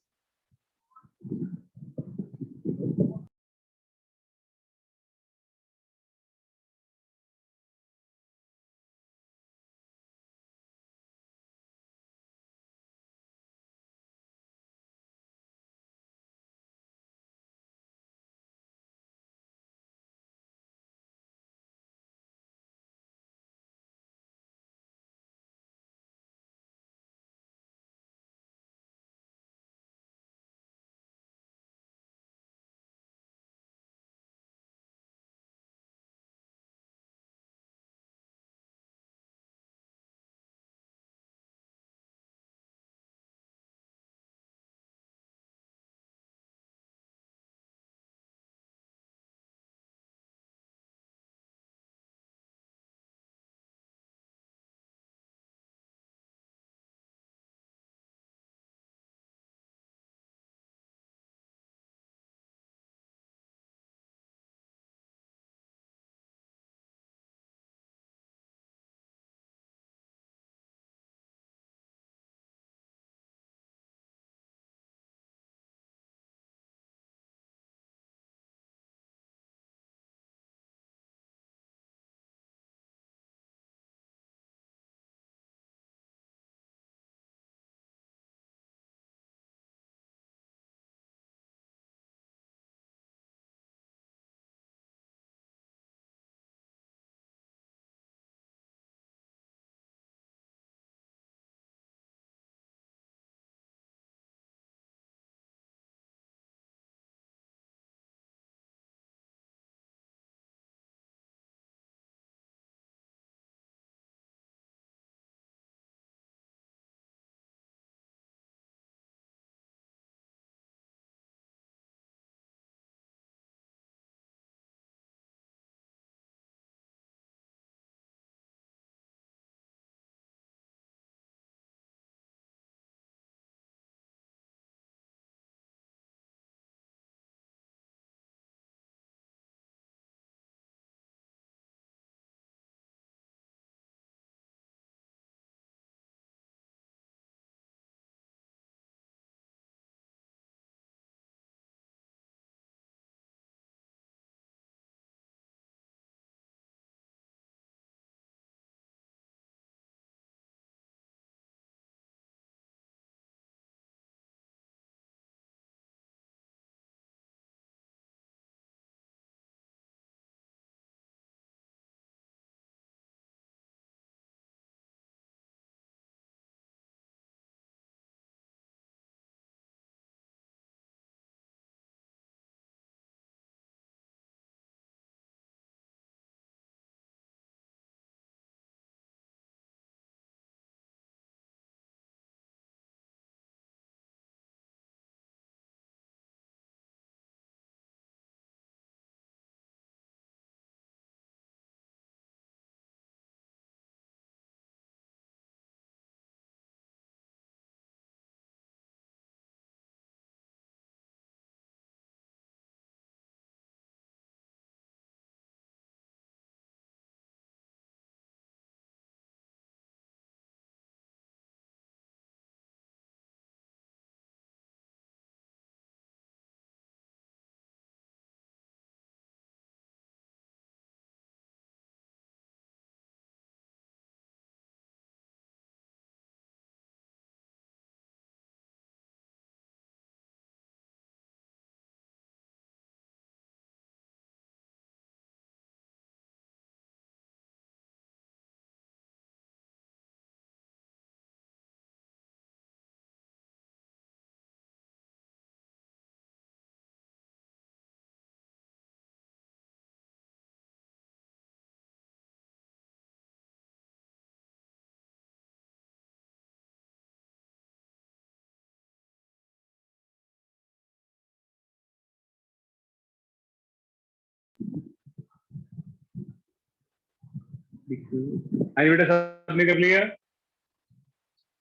बेटा सबने कर लिया?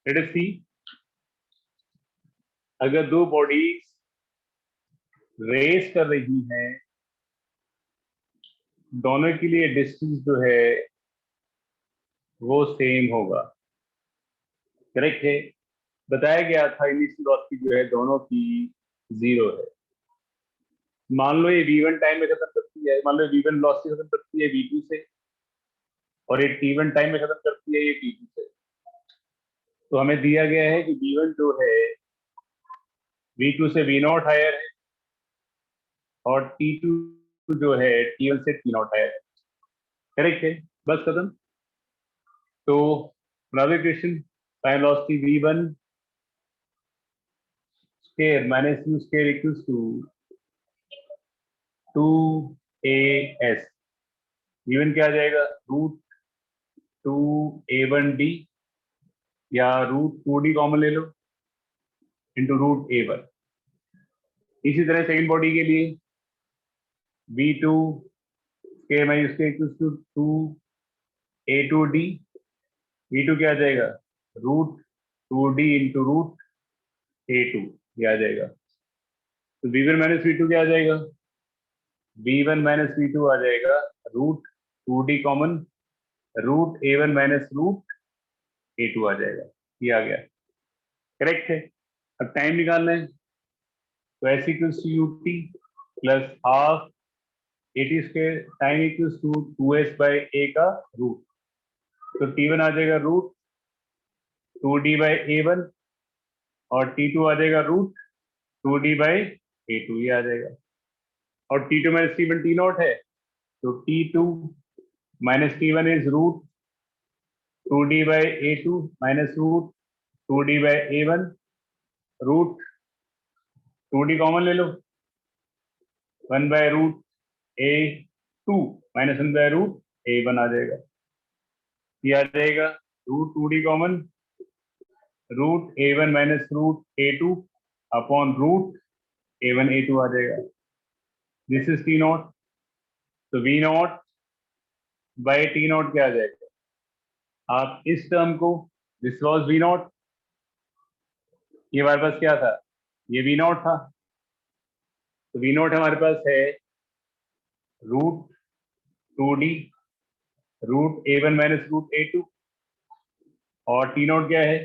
Late us सी, अगर दो bodies race कर रही हैं, दोनों के लिए डिस्टेंस जो है वो सेम होगा, करेक्ट है? बताया गया था इनिशियल वेलोसिटी जो है दोनों की 0 है। मान लो ये v1 टाइम में खत्म करती है, मान लो v1 वेलोसिटी खत्म करती है v2 से, और ये t1 टाइम में खत्म करती है ये t2 से। तो हमें दिया गया है कि v1 जो है v2 से v0 हायर है, और t2 जो है t1 से t0 हायर है, करेक्ट है? बस खत्म। तो another question, time velocity v1 square minus u square equals to 2as। v1 क्या आ जाएगा? √2a1d, या √2d कॉमन ले लो, इंटू √a1। इसी तरह सेकेंड बॉडी के लिए v2 square minus square equals to 2a2d, v2 क्या आ जाएगा? √2d इंटू √a2, ये आ जाएगा। तो v1 माइनस v2 क्या आ जाएगा? v1 माइनस v2 आ जाएगा √2d common, √a1 minus √a2 आ जाएगा, ये आ गया, करेक्ट है? अब टाइम निकालना है, तो s equals to ut plus half at square time equals to 2s by a का रूट। तो t1 आ जाएगा √2d बाय a1, और t2 आ जाएगा √2d बाय a2, ये आ जाएगा। और t2 माइनस t1 t0 है, तो t2 minus t1 is √2d by a2 minus √2d by a1, √2d common ले लो, 1 by √a2 minus 1 by √a1 आ जाएगा, ये आ जाएगा √2d common, √a1 minus √a2 upon √a1 a2 आ जाएगा। दिस इज t0, तो v0 बाय t0 क्या आ जाएगा? आप इस टर्म को, दिस वाज v0, ये हमारे पास क्या था? ये v0 था, तो v0 हमारे पास है √2d √a1 माइनस √a2, और t0 क्या है?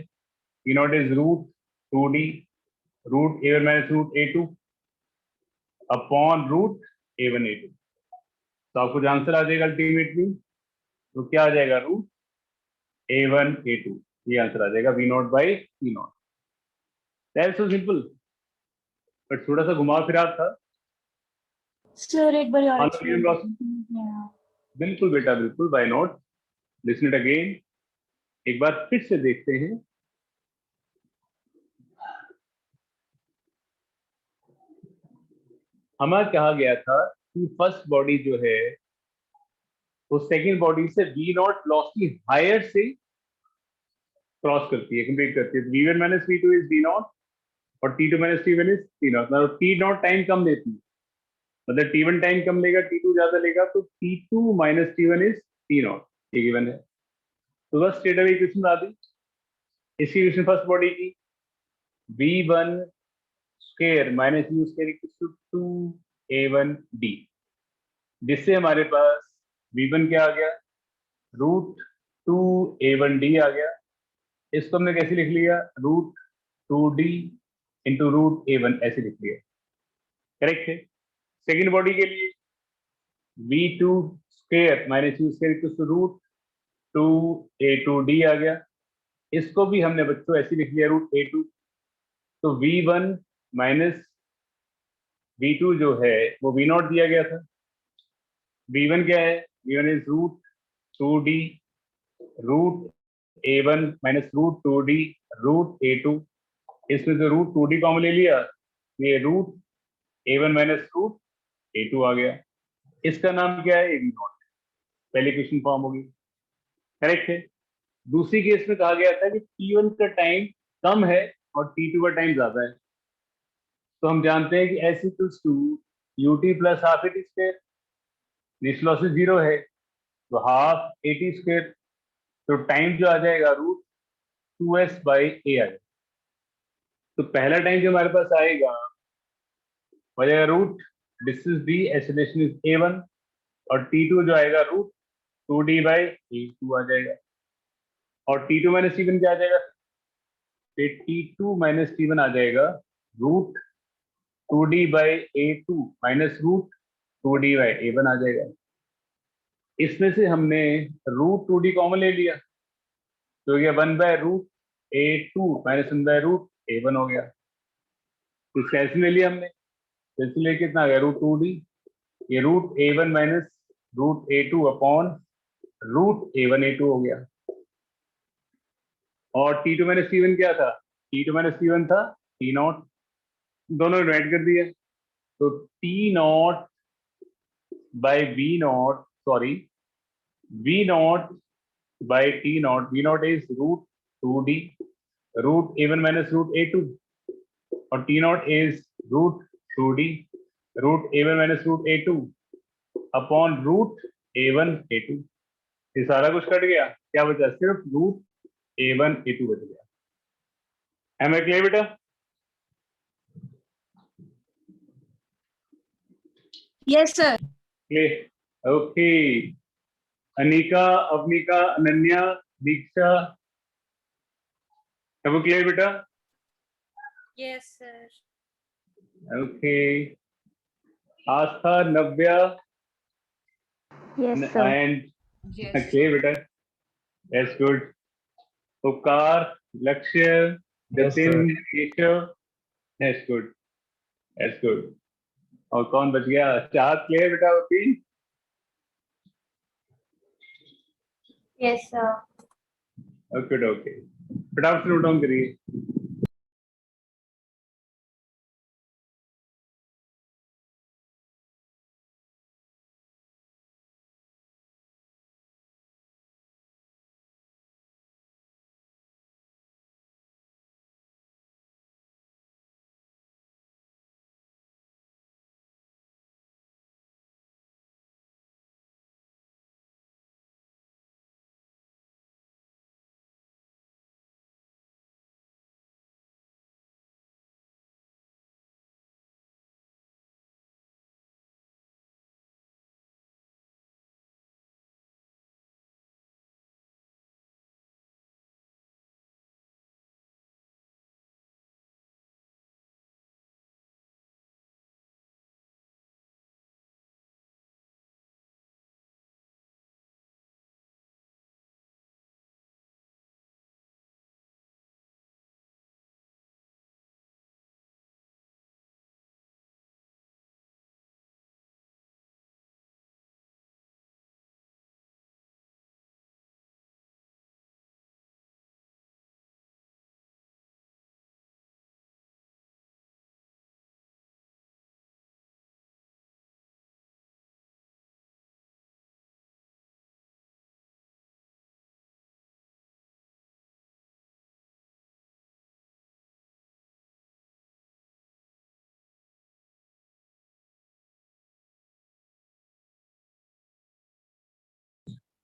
t0 is √2d √a1 minus √a2 upon √a1 a2। तो आपको जो आंसर आ जाएगा अल्टीमेटली, तो क्या आ जाएगा? √a1 a2, ये आंसर आ जाएगा v0 by t0। That's so simple, but थोड़ा सा घुमा फिरा था।
सर एक बार और
हाँ,
explain
loss।
कीजिए।
बिल्कुल बेटा बिल्कुल, why not, listen it again, एक बार फिर से देखते हैं। हमारा कहा गया था कि फर्स्ट बॉडी जो है वो सेकेंड बॉडी से v0 वेलोसिटी हायर से क्रॉस करती है, कंप्लीट करती है। v1 minus v2 is v0, और t2 minus t1 is t0। मतलब t0 टाइम कम लेती है, मतलब t1 टाइम कम लेगा, t2 ज्यादा लेगा, तो t2 minus t1 is t0, ये गिवन है। तो बस स्ट्रेट अवे इक्वेशन बता दी। इसी इक्वेशन फर्स्ट बॉडी की v1 square minus u square equals to 2a1d, जिससे हमारे पास v1 क्या आ गया? √2a1d आ गया। इसको हमने कैसे लिख लिया? √2d इंटू √a1 ऐसे लिख लिया, करेक्ट है? सेकेंड बॉडी के लिए v2 square minus u square equals to √2a2d आ गया। इसको भी हमने बच्चों ऐसे लिख लिया √a2। तो v1 माइनस v2 जो है वो v0 दिया गया था। v1 क्या है? v1 is √2d √a1 minus √2d √a2। इसमें से √2d कॉमन ले लिया, ये √a1 माइनस √a2 आ गया। इसका नाम क्या है? v0, पहले इक्वेशन फॉर्म होगी, करेक्ट है? दूसरी केस में कहा गया था कि t1 का टाइम कम है और t2 का टाइम ज्यादा है। तो हम जानते हैं कि s equals to ut plus half at square, initial velocity 0 है, तो हाफ AT², तो टाइम जो आ जाएगा √2s बाई a आ जाएगा। तो पहला टाइम जो हमारे पास आएगा हो जाएगा root distance d, acceleration is a1, और t2 जो आएगा √2d बाई a2 आ जाएगा, और t2 माइनस t1 क्या आ जाएगा? t2 माइनस t1 आ जाएगा √2d by a2 minus √2d by a1 आ जाएगा। इसमें से हमने √2d कॉमन ले लिया, तो ये 1/√a2 माइनस 1/√a1 हो गया। तो कैसे ले लिया हमने? इसलिए कितना आ गया? √2d, ये √a1 minus √a2 upon √a1 a2 हो गया। और t2 माइनस t1 क्या था? t2 माइनस t1 था t0, दोनों डिवाइड कर दिया, तो t0 by v0, sorry v0 by t0, v0 is √2d, √a1 minus √a2, और t0 is √2d, √a1 minus √a2 upon √a1 a2। ये सारा कुछ कट गया, क्या बचा? सिर्फ √a1 a2 बच गया। एम आई क्लियर बेटा?
Yes, sir.
Clear, okay. Anika, Avnika, Ananya, Diksha, सब क्लियर बेटा?
Yes, sir.
Okay. Aastha, Navya
Yes, sir.
And clear बेटा? Yes, good. Upkar, Lakshya,
Yes, sir.
Jatin, Keshav, yes good, yes good. और कौन बच गया? चाहत, क्लियर बेटा? Okay,
Yes, sir.
Okay okay, फटाफट से नोट डाउन करिए।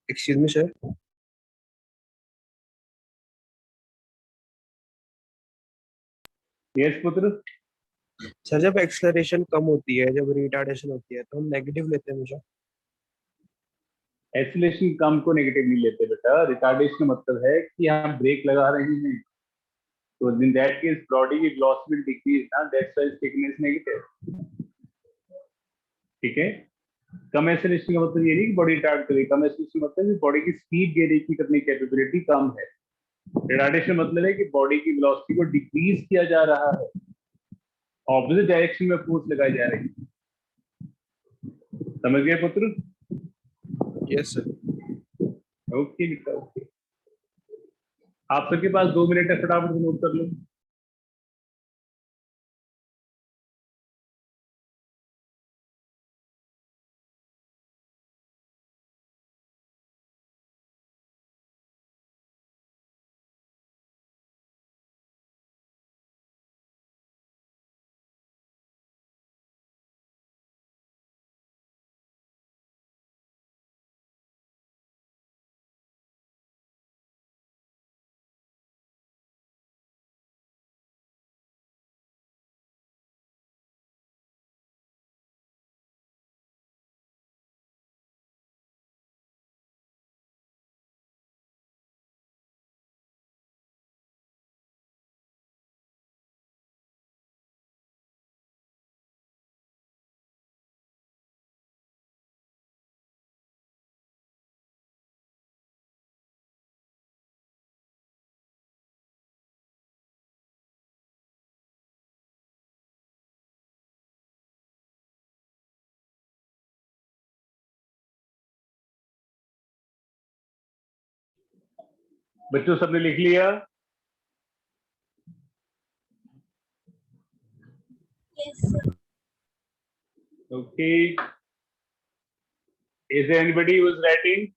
Excuse me, sir.
यस पुत्र।
सर जब एक्सलरेशन कम होती है, जब रिटार्डेशन होती है, तो हम नेगेटिव लेते हैं हमेशा।
एक्सीलरेशन कम को नेगेटिव नहीं लेते बेटा, रिटार्डेशन का मतलब है कि हम ब्रेक लगा रहे हैं, तो इन दैट केस बॉडी की वेलोसिटी विल डिक्रीज ना, दैट्स व्हाई थिकनेस नेगेटिव। ठीक है, कम एक्सीलरेशन का मतलब ये नहीं कि बॉडी रिटार्ड करेगी, कम एक्सीलरेशन मतलब बॉडी की स्पीड गेन की करने की कैपेबिलिटी कम है। रिटार्डेशन मतलब है कि बॉडी की वेलोसिटी को डिक्रीज किया जा रहा है, ऑपोजिट डायरेक्शन में फोर्स लगाई जा रही है। समझ गए पुत्र?
Yes sir.
ओके बेटा, ओके। आप सबके पास 2 मिनट है, फटाफट से नोट कर लो। बच्चों सबने लिख लिया?
Yes, sir.
Okay. Is there anybody who is writing?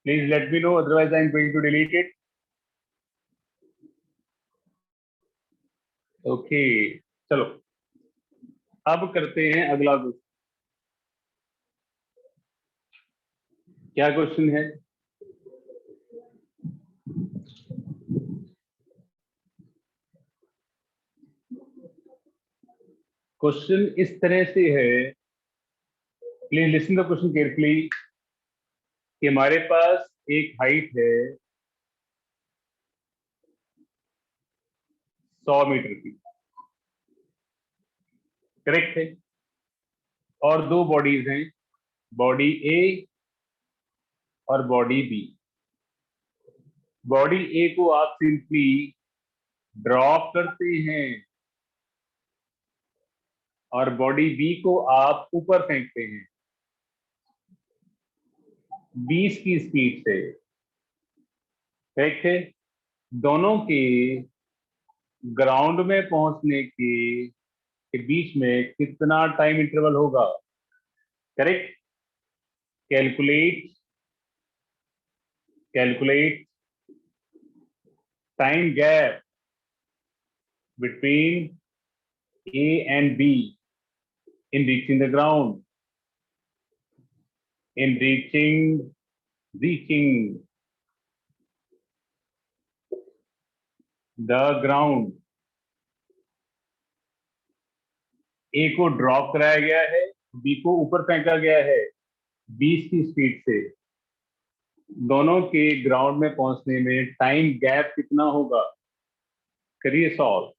Please let me know, otherwise I'm going to delete it. Okay. चलो अब करते हैं अगला क्वेश्चन। क्या क्वेश्चन है? क्वेश्चन इस तरह से है, please listen the question carefully, कि हमारे पास एक हाइट है 100 मीटर की, करेक्ट है, और दो बॉडीज हैं, बॉडी ए और बॉडी बी। बॉडी ए को आप सिंपली ड्रॉप करते हैं और बॉडी बी को आप ऊपर फेंकते हैं 20 की स्पीड से, करेक्ट है। दोनों के ग्राउंड में पहुंचने के बीच में कितना टाइम इंटरवल होगा? Correct. Calculate time gap between A and B in reaching the ground. In reaching the ground. A को ड्रॉप कराया गया है, B को ऊपर फेंका गया है 20 की स्पीड से। दोनों के ग्राउंड में पहुंचने में टाइम गैप कितना होगा? करिए सॉल्व।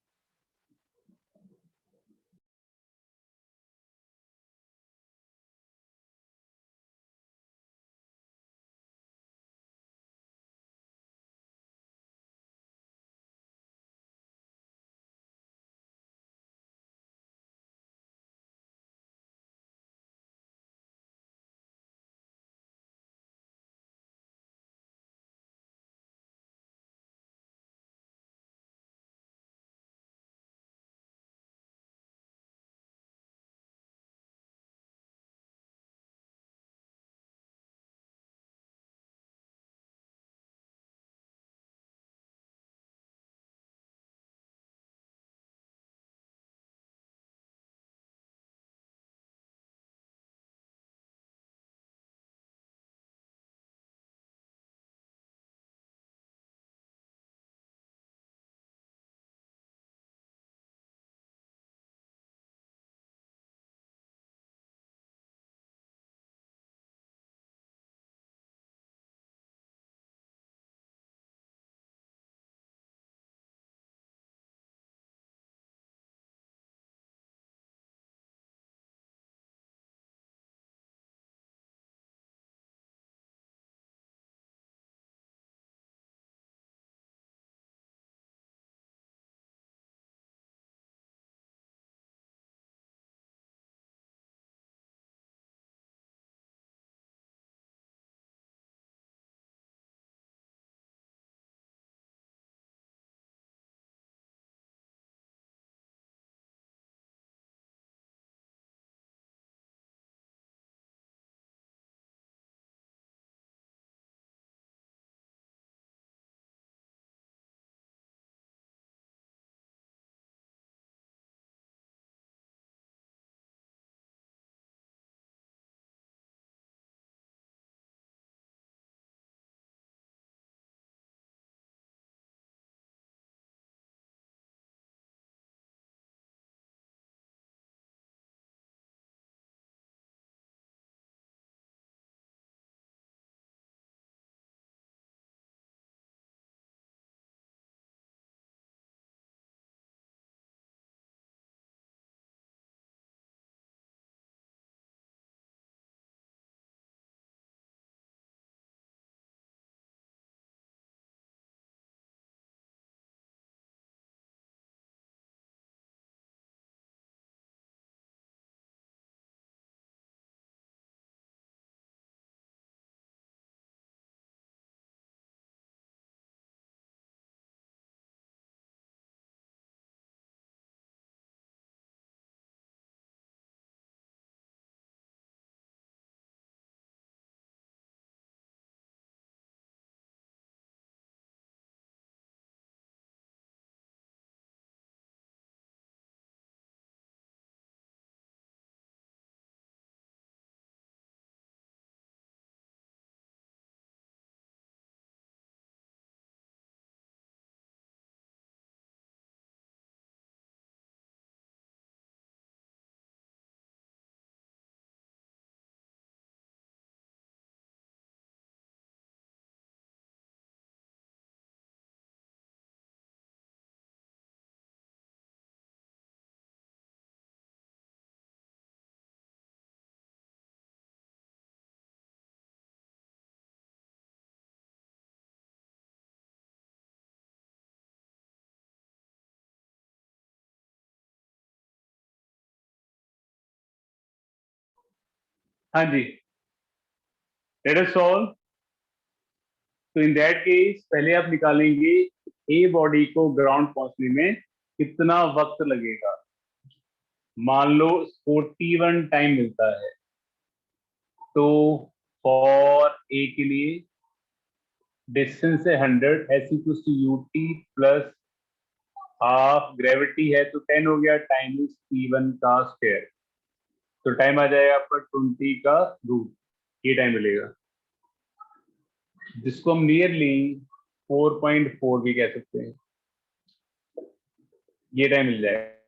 हाँ जी, लेट अस सॉल्व। तो इन दैट केस पहले आप निकालेंगे ए बॉडी को ग्राउंड पहुंचने में कितना वक्त लगेगा। मान लो 41 टाइम मिलता है, तो फॉर ए के लिए डिस्टेंस है 100, s equals to UT plus half, gravity है तो 10 हो गया, टाइम इज t1 का स्क्वायर, तो टाइम आ जाएगा आपका 20 का रूट, ये टाइम मिलेगा, जिसको हम नियरली 4.4 भी कह सकते हैं, ये टाइम मिल जाएगा।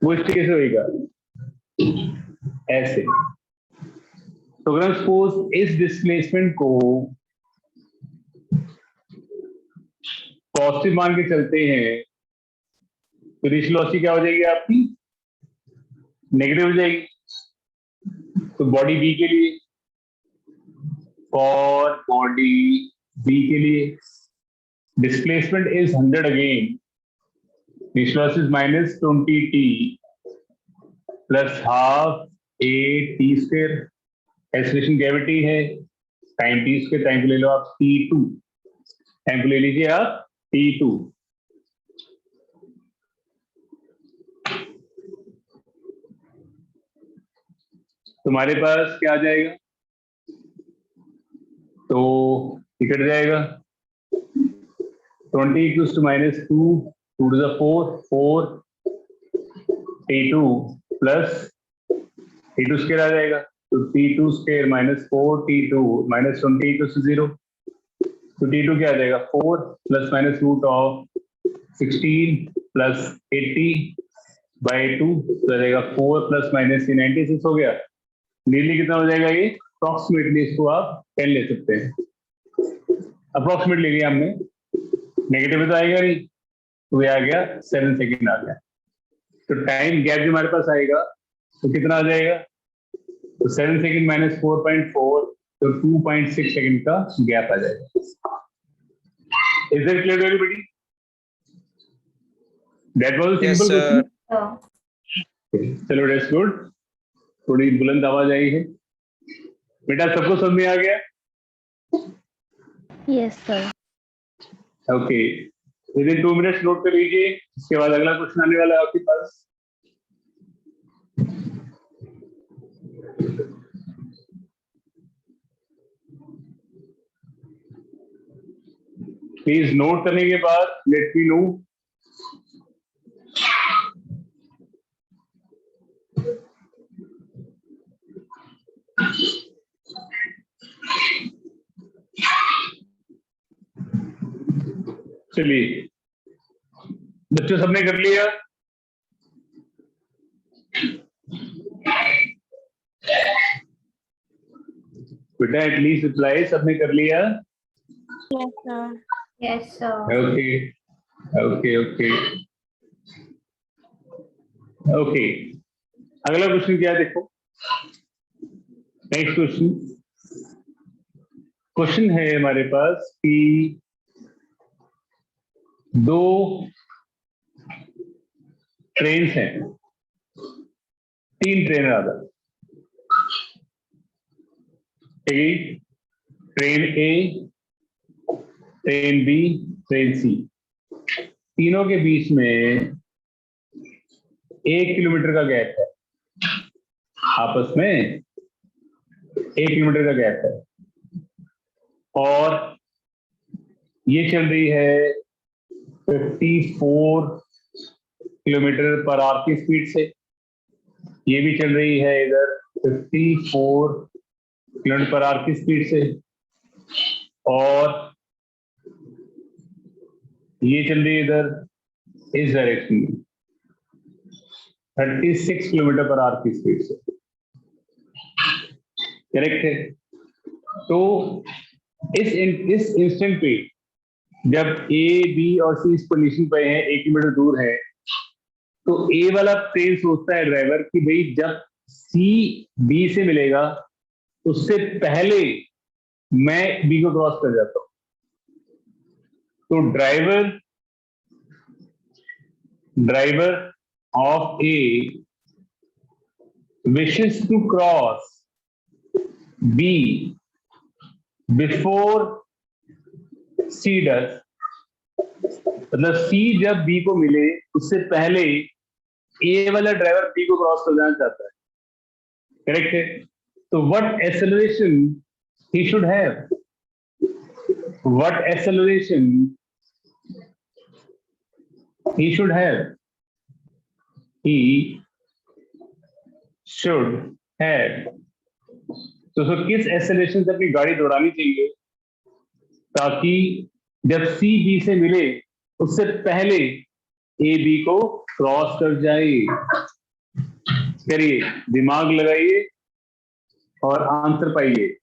वो इस तरीके से होगा, ऐसे। तो अगर हम सपोज इस डिस्प्लेसमेंट को पॉजिटिव मान के चलते हैं, तो इनिशियल वेलोसिटी क्या हो जाएगी आपकी, नेगेटिव हो जाएगी। तो बॉडी बी के लिए, फॉर बॉडी बी के लिए displacement is 100 again, initial velocity is minus 20t plus half a t square, acceleration gravity है, टाइम t स्क्वायर, टाइम को ले लो आप t2, टाइम को ले लीजिए आप t2। तुम्हारे पास क्या आ जाएगा, तो टिकट जाएगा 20 equals to -2, 2 to the 4 t2 plus t2 square आ जाएगा, तो t2 square -4 t2 -20 equals to 0, तो t2 क्या आ जाएगा 4 plus minus root of 16 plus 80/2, तो आ जाएगा 4 प्लस माइनस 96 हो गया। नीली कितना हो जाएगा ये, अप्रोक्सीमेटली इसको आप 10 ले सकते हैं, अप्रोक्सीमेट ले लिया हमने, नेगेटिव तो आएगा नहीं, तो ये आ गया 7 सेकेंड आ गया। तो टाइम गैप जो हमारे पास आएगा तो कितना आ जाएगा, तो 7 सेकेंड माइनस 4.4, तो 2.6 सेकेंड का गैप आ जाएगा। Is that clear everybody? That was
Yes,
simple
sir.
Question. चलो दैट्स गुड, थोड़ी बुलंद आवाज आई है बेटा, सबको समझ में आ गया?
Yes sir.
Okay, with in 2 minutes note कर लीजिए, इसके बाद अगला क्वेश्चन आने वाला है आपके पास। प्लीज नोट करने के बाद लेट मी नो। चलिए बच्चों, सबने कर लिया? बेटा एटलीस्ट रिप्लाई सबने कर लिया?
Yes sir.
Okay okay okay okay, अगला क्वेश्चन क्या है देखो, नेक्स्ट क्वेश्चन। क्वेश्चन है हमारे पास कि दो ट्रेन हैं, 3 ट्रेन आ गए, ठीक है? ट्रेन ए, ट्रेन बी, ट्रेन सी, तीनों के बीच में 1 किलोमीटर का गैप है, आपस में 1 किलोमीटर का गैप है, और ये चल रही है 54 किलोमीटर पर आवर की स्पीड से, ये भी चल रही है इधर 54 किलोमीटर पर आवर की स्पीड से, और ये चल रही है इधर इस डायरेक्शन में 36 किलोमीटर पर आवर की स्पीड से, करेक्ट है? तो इस इंस्टेंट पे जब ए, बी और सी इस पोजीशन पे हैं, 1 किलोमीटर दूर है, तो ए वाला ट्रेन सोचता है ड्राइवर कि भाई जब सी बी से मिलेगा उससे पहले मैं बी को क्रॉस कर जाता हूं। तो driver of A wishes to cross B before C does, मतलब C जब B को मिले उससे पहले A वाला ड्राइवर B को क्रॉस कर जाना चाहता है, करेक्ट है? तो what acceleration he should have? What acceleration he should have? He should have, तो किस एक्सेलरेशन से अपनी गाड़ी दौड़ानी चाहिए ताकि जब सी बी से मिले उससे पहले ए बी को क्रॉस कर जाए? करिए, दिमाग लगाइए और आंसर पाइए।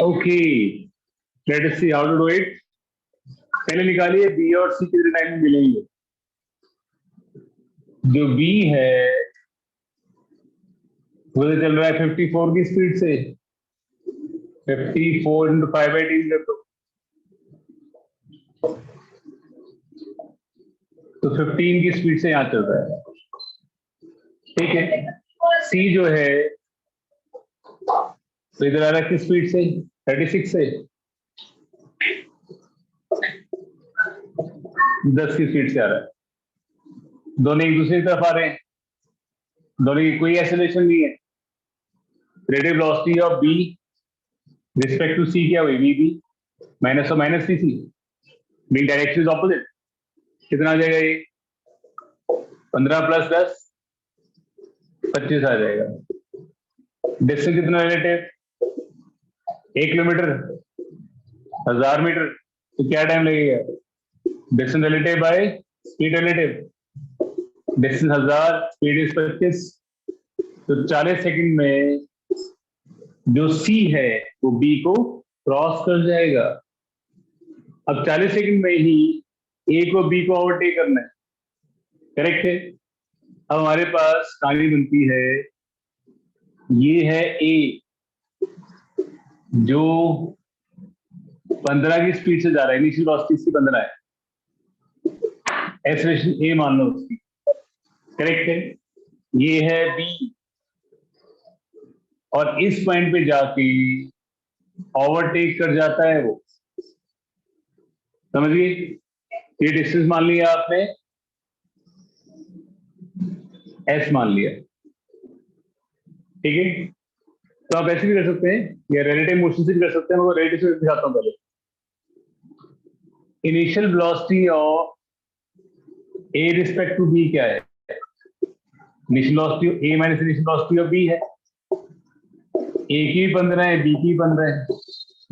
Okay, let us see how to do it. पहले निकालिए बी और सी कितने टाइम में मिलेंगे। जो बी है वो तो चल रहा है 54 की स्पीड से, 54 इंटू 5/18 कर दो, तो 15 की स्पीड से यहाँ चल रहा है। ठीक है, सी जो है तो इधर आ रहा है किस स्पीड से, 36 से, 10 की स्पीड से आ रहा है। दोनों एक दूसरे की तरफ आ रहे हैं, दोनों की कोई एक्सेलरेशन नहीं है। Radial velocity of B respect to C क्या हुई, वी माइनस और minus C C, B direction is opposite. कितना आ जाएगा ये, 15 + 10 25 आ जाएगा। डिस्टेंस कितना रिलेटिव, 1 किलोमीटर, 1000 मीटर, तो क्या टाइम लगेगा, distance relative by speed relative. Distance 1000, speed is 25, तो 40 सेकंड में जो सी है वो बी को क्रॉस कर जाएगा। अब 40 सेकंड में ही ए को बी को ओवरटेक करना है, करेक्ट है। अब हमारे पास कहानी बनती है, ये है ए जो 15 की स्पीड से जा रहा है, इनिशियल वेलोसिटी इसकी 15 है, एक्सेलरेशन ए मान लो उसकी, करेक्ट है। ये है बी और इस पॉइंट पे जाके ओवरटेक कर जाता है वो, समझिए। ये डिस्टेंस मान लिया आपने, एस मान लिया, ठीक है। तो आप ऐसे भी कर सकते हैं या रिलेटिव मोशन से भी कर सकते हैं, मैं रिलेटिव से दिखाता हूं पहले। Initial velocity of A respect to B क्या है, initial velocity A minus initial velocity of B है। ए की भी 15 है, बी की भी 15 है,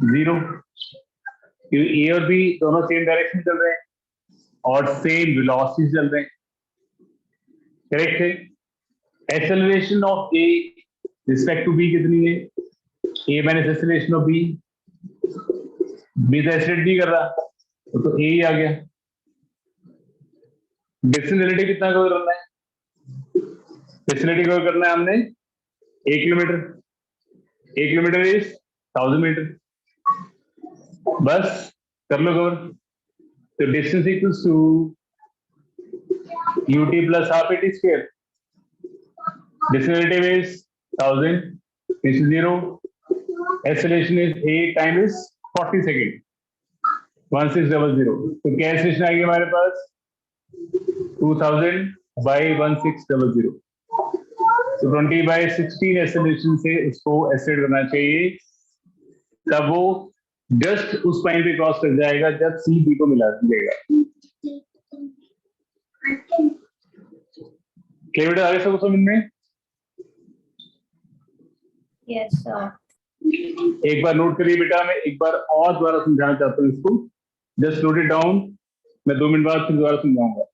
0, क्योंकि ए और बी दोनों सेम डायरेक्शन में चल रहे हैं और सेम वेलोसिटी चल रहे हैं, करेक्ट है। Acceleration of A respect to B कितनी है, A minus acceleration of B, B तो एक्सेलरेट नहीं कर रहा तो ए ही आ गया। डिस्टेंस रिलेटिव कितना कवर करना है, डिस्टेंस कवर करना है हमने 1 किलोमीटर, 1 किलोमीटर इज 1000 मीटर, बस कर लो कवर। तो distance equals to ut plus half at square, distance relative is 1000, this is 0, acceleration is a time is 40 second, 1600, तो क्या acceleration आएगी हमारे पास 2000 by 1600, तो 20/16 acceleration से इसको एक्सेलरेट करना चाहिए, तब वो जस्ट उस पॉइंट पे क्रॉस कर जाएगा जब सी बी को मिला देगा। क्या बेटा आगे सब समझ में?
Yes, sir.
एक बार नोट करिए बेटा, मैं एक बार और दोबारा समझाना चाहता हूँ इसको, जस्ट नोट इट डाउन, मैं 2 मिनट बाद फिर दोबारा समझाऊंगा।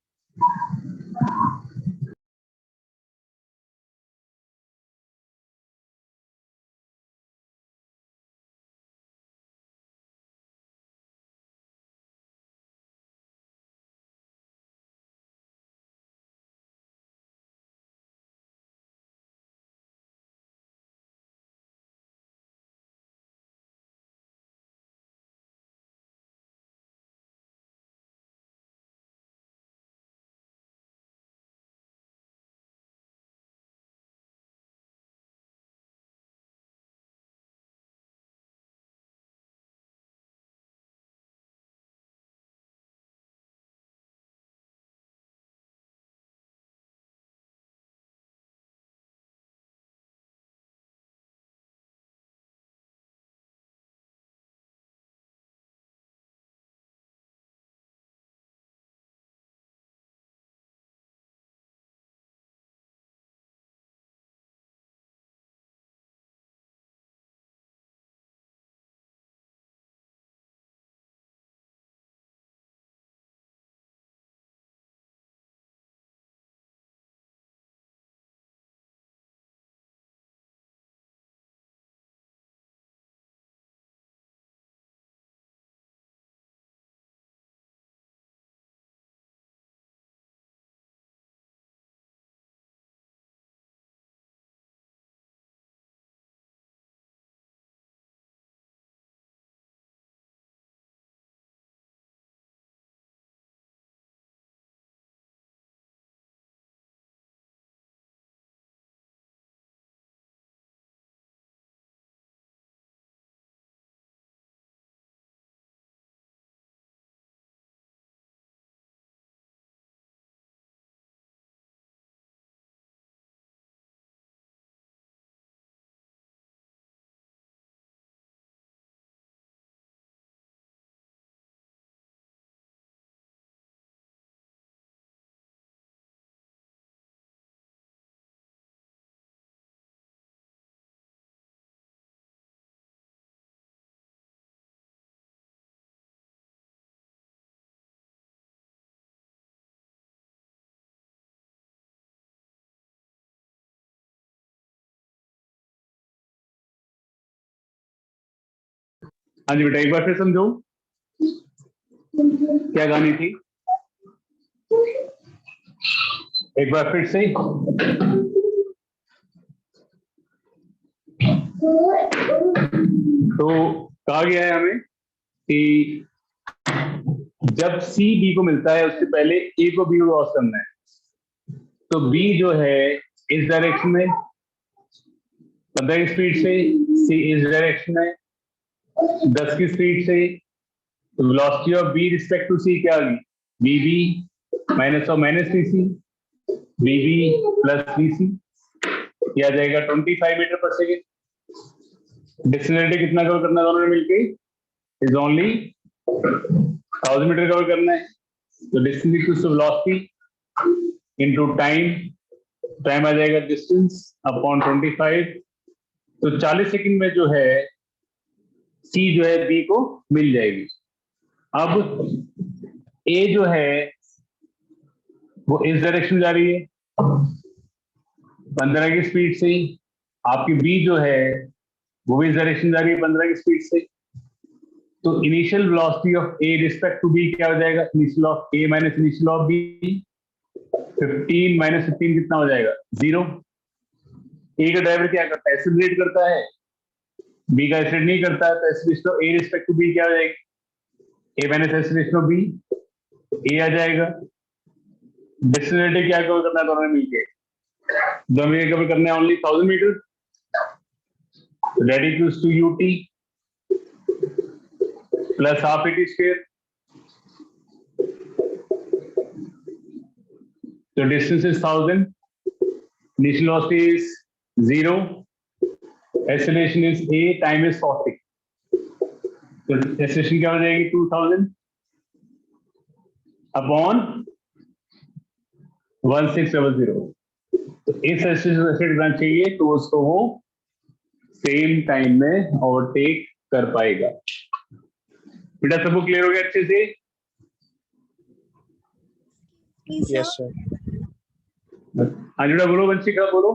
हाँ जी बेटा, एक बार फिर समझो क्या कहानी थी, एक बार फिर से। तो कहा गया है हमें कि जब सी बी को मिलता है उससे पहले ए को बी को क्रॉस करना है। तो बी जो है इस डायरेक्शन में 15 की स्पीड से, सी इस डायरेक्शन में 10 की स्पीड से, velocity of B respect to C क्या होगी, B B minus of minus V C, B B plus V C, यह आ जाएगा 25 मीटर पर सेकेंड। डिस्टेंस कितना कवर करना है दोनों ने मिलके, इज ओनली 1000 मीटर कवर करना है। तो distance equals to velocity into time, time आ जाएगा डिस्टेंस अपॉन 25। तो 40 सेकंड में जो है सी जो है बी को मिल जाएगी। अब ए जो है वो इस डायरेक्शन जा रही है 15 की स्पीड से, आपकी बी जो है वो भी इस डायरेक्शन जा रही है 15 की स्पीड से। तो initial velocity of A respect to B क्या हो जाएगा, initial of A minus initial of B, 15 माइनस 15 कितना हो जाएगा, 0। ए का ड्राइवर क्या करता है, एक्सेलरेट करता है, बी का एक्सेलरेट नहीं करता है। तो acceleration of A respect to B क्या हो जाएगी, A minus acceleration of B, A आ जाएगा। डिस्टेंस क्या कवर करना है दोनों ने मिलके, दोनों ने कवर करना है only 1000 metre. That equals to UT plus half at square. तो distance is 1000, initial velocity is 0, acceleration is a, time is 40। तो एक्सेलरेशन क्या हो जाएगी 2000 अपॉन 1600। तो इस एक्सेलरेशन से करना चाहिए तो उसको वो सेम टाइम में ओवरटेक कर पाएगा। बेटा सबको क्लियर हो गया अच्छे से?
Yes sir.
हाँ बेटा बोलो, वंशिका बोलो।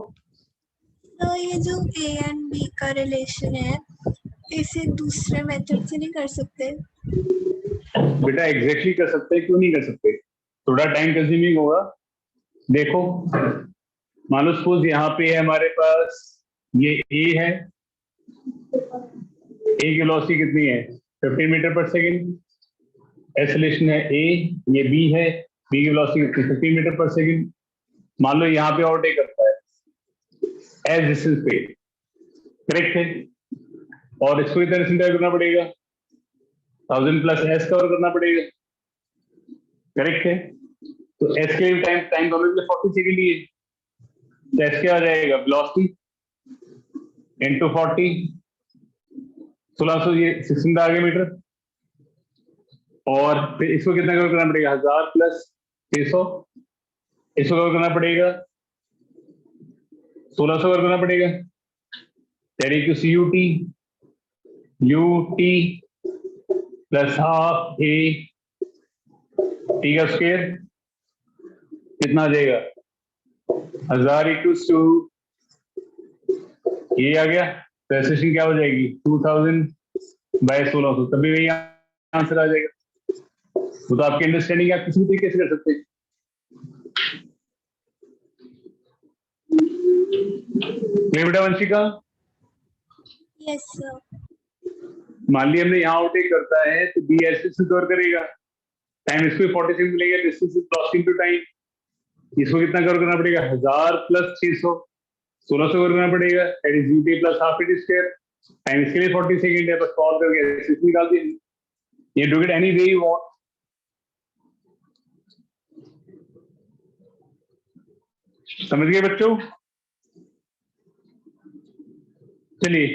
तो ये जो ए एंड बी का रिलेशन है, इसे दूसरे मेथड से नहीं कर सकते?
बेटा एग्जैक्टली कर सकते हैं, क्यों नहीं कर सकते, थोड़ा टाइम कंज्यूमिंग होगा। देखो मान लो सपोज यहाँ पे है हमारे पास ये ए है, ए की वेलोसिटी कितनी है 15 मीटर पर सेकेंड, एक्सेलरेशन है ए, ये बी है, बी की वेलोसिटी कितनी 15 मीटर पर सेकेंड। मान लो यहाँ पे ओवरटेक करता है एज डिस्टेंस पे, करेक्ट है, और इसको इधर से करना पड़ेगा 1000 प्लस एस कवर करना पड़ेगा, करेक्ट है। तो एस के टाइम दोनों के लिए 40 सेकेंड ही है, तो एस क्या आ जाएगा वेलोसिटी इनटू 40, 1600, ये 16 आ गया मीटर। और फिर इसको कितना कवर करना पड़ेगा 1000 प्लस 600, इसको कवर करना पड़ेगा 1600 कवर करना पड़ेगा। That equals UT, UT plus half A T का स्क्वायर कितना आ जाएगा 1000 इक्वल्स टू ये आ गया। तो एक्सेलरेशन क्या हो जाएगी 2000 बाय 1600, तभी वही आंसर आ जाएगा। वो तो आपकी अंडरस्टैंडिंग आप किसी भी तरीके से कर सकते हैं। बेटा वंशिका,
यस सर।
मान लिया हमने यहाँ ओवरटेक करता है तो बी ऐसे से कवर करेगा, टाइम इसको 40 सेकंड मिलेगा, distance is velocity into time, इसको कितना कवर करना पड़ेगा 1000 प्लस 600, 1600 कवर करना पड़ेगा, that is UT plus half at square, time इसके लिए 40 सेकंड है, बस सॉल्व करके एक्सेलरेशन निकाल दीजिए, ये do it any way you want. समझ गए बच्चों? चलिए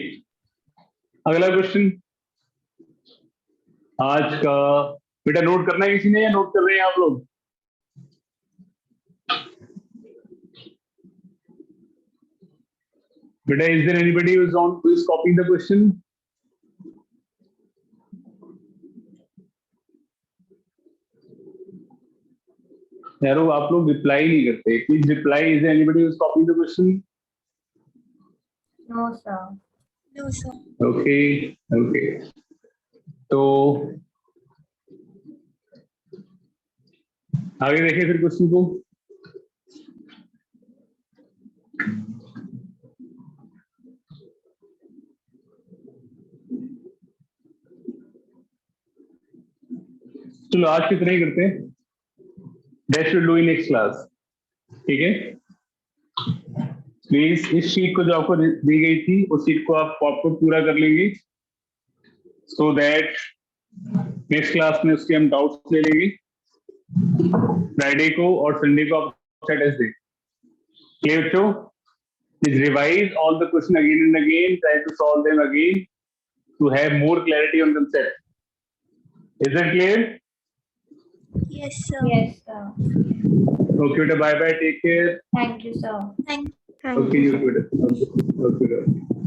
अगला क्वेश्चन आज का, बेटा नोट करना है किसी ने या नोट कर रहे हैं आप लोग? बेटा is there anybody who is copying the question? यारो आप लोग रिप्लाई नहीं करते, please reply. is there anybody who is copying the question?
No sir.
No sir.
Okay, okay. तो आगे देखिए फिर क्वेश्चन को। चलो आज कितना ही करते हैं, that will do in next class, ठीक है। प्लीज इस शीट को जो आपको दी गई थी उस शीट को आप पूरा कर लेंगे, सो दैट नेक्स्ट क्लास में उसके हम डाउट्स ले लेंगे। फ्राइडे को और संडे को आप सैटरडे क्लियर बच्चों। Please revise all the question again and again, try to solve them again to have more clarity on concept. Is that clear?
Yes, sir.
Yes, sir.
Okay, bye bye, take care.
Thank you, sir.
Thank
Okay, you too. Okay, okay.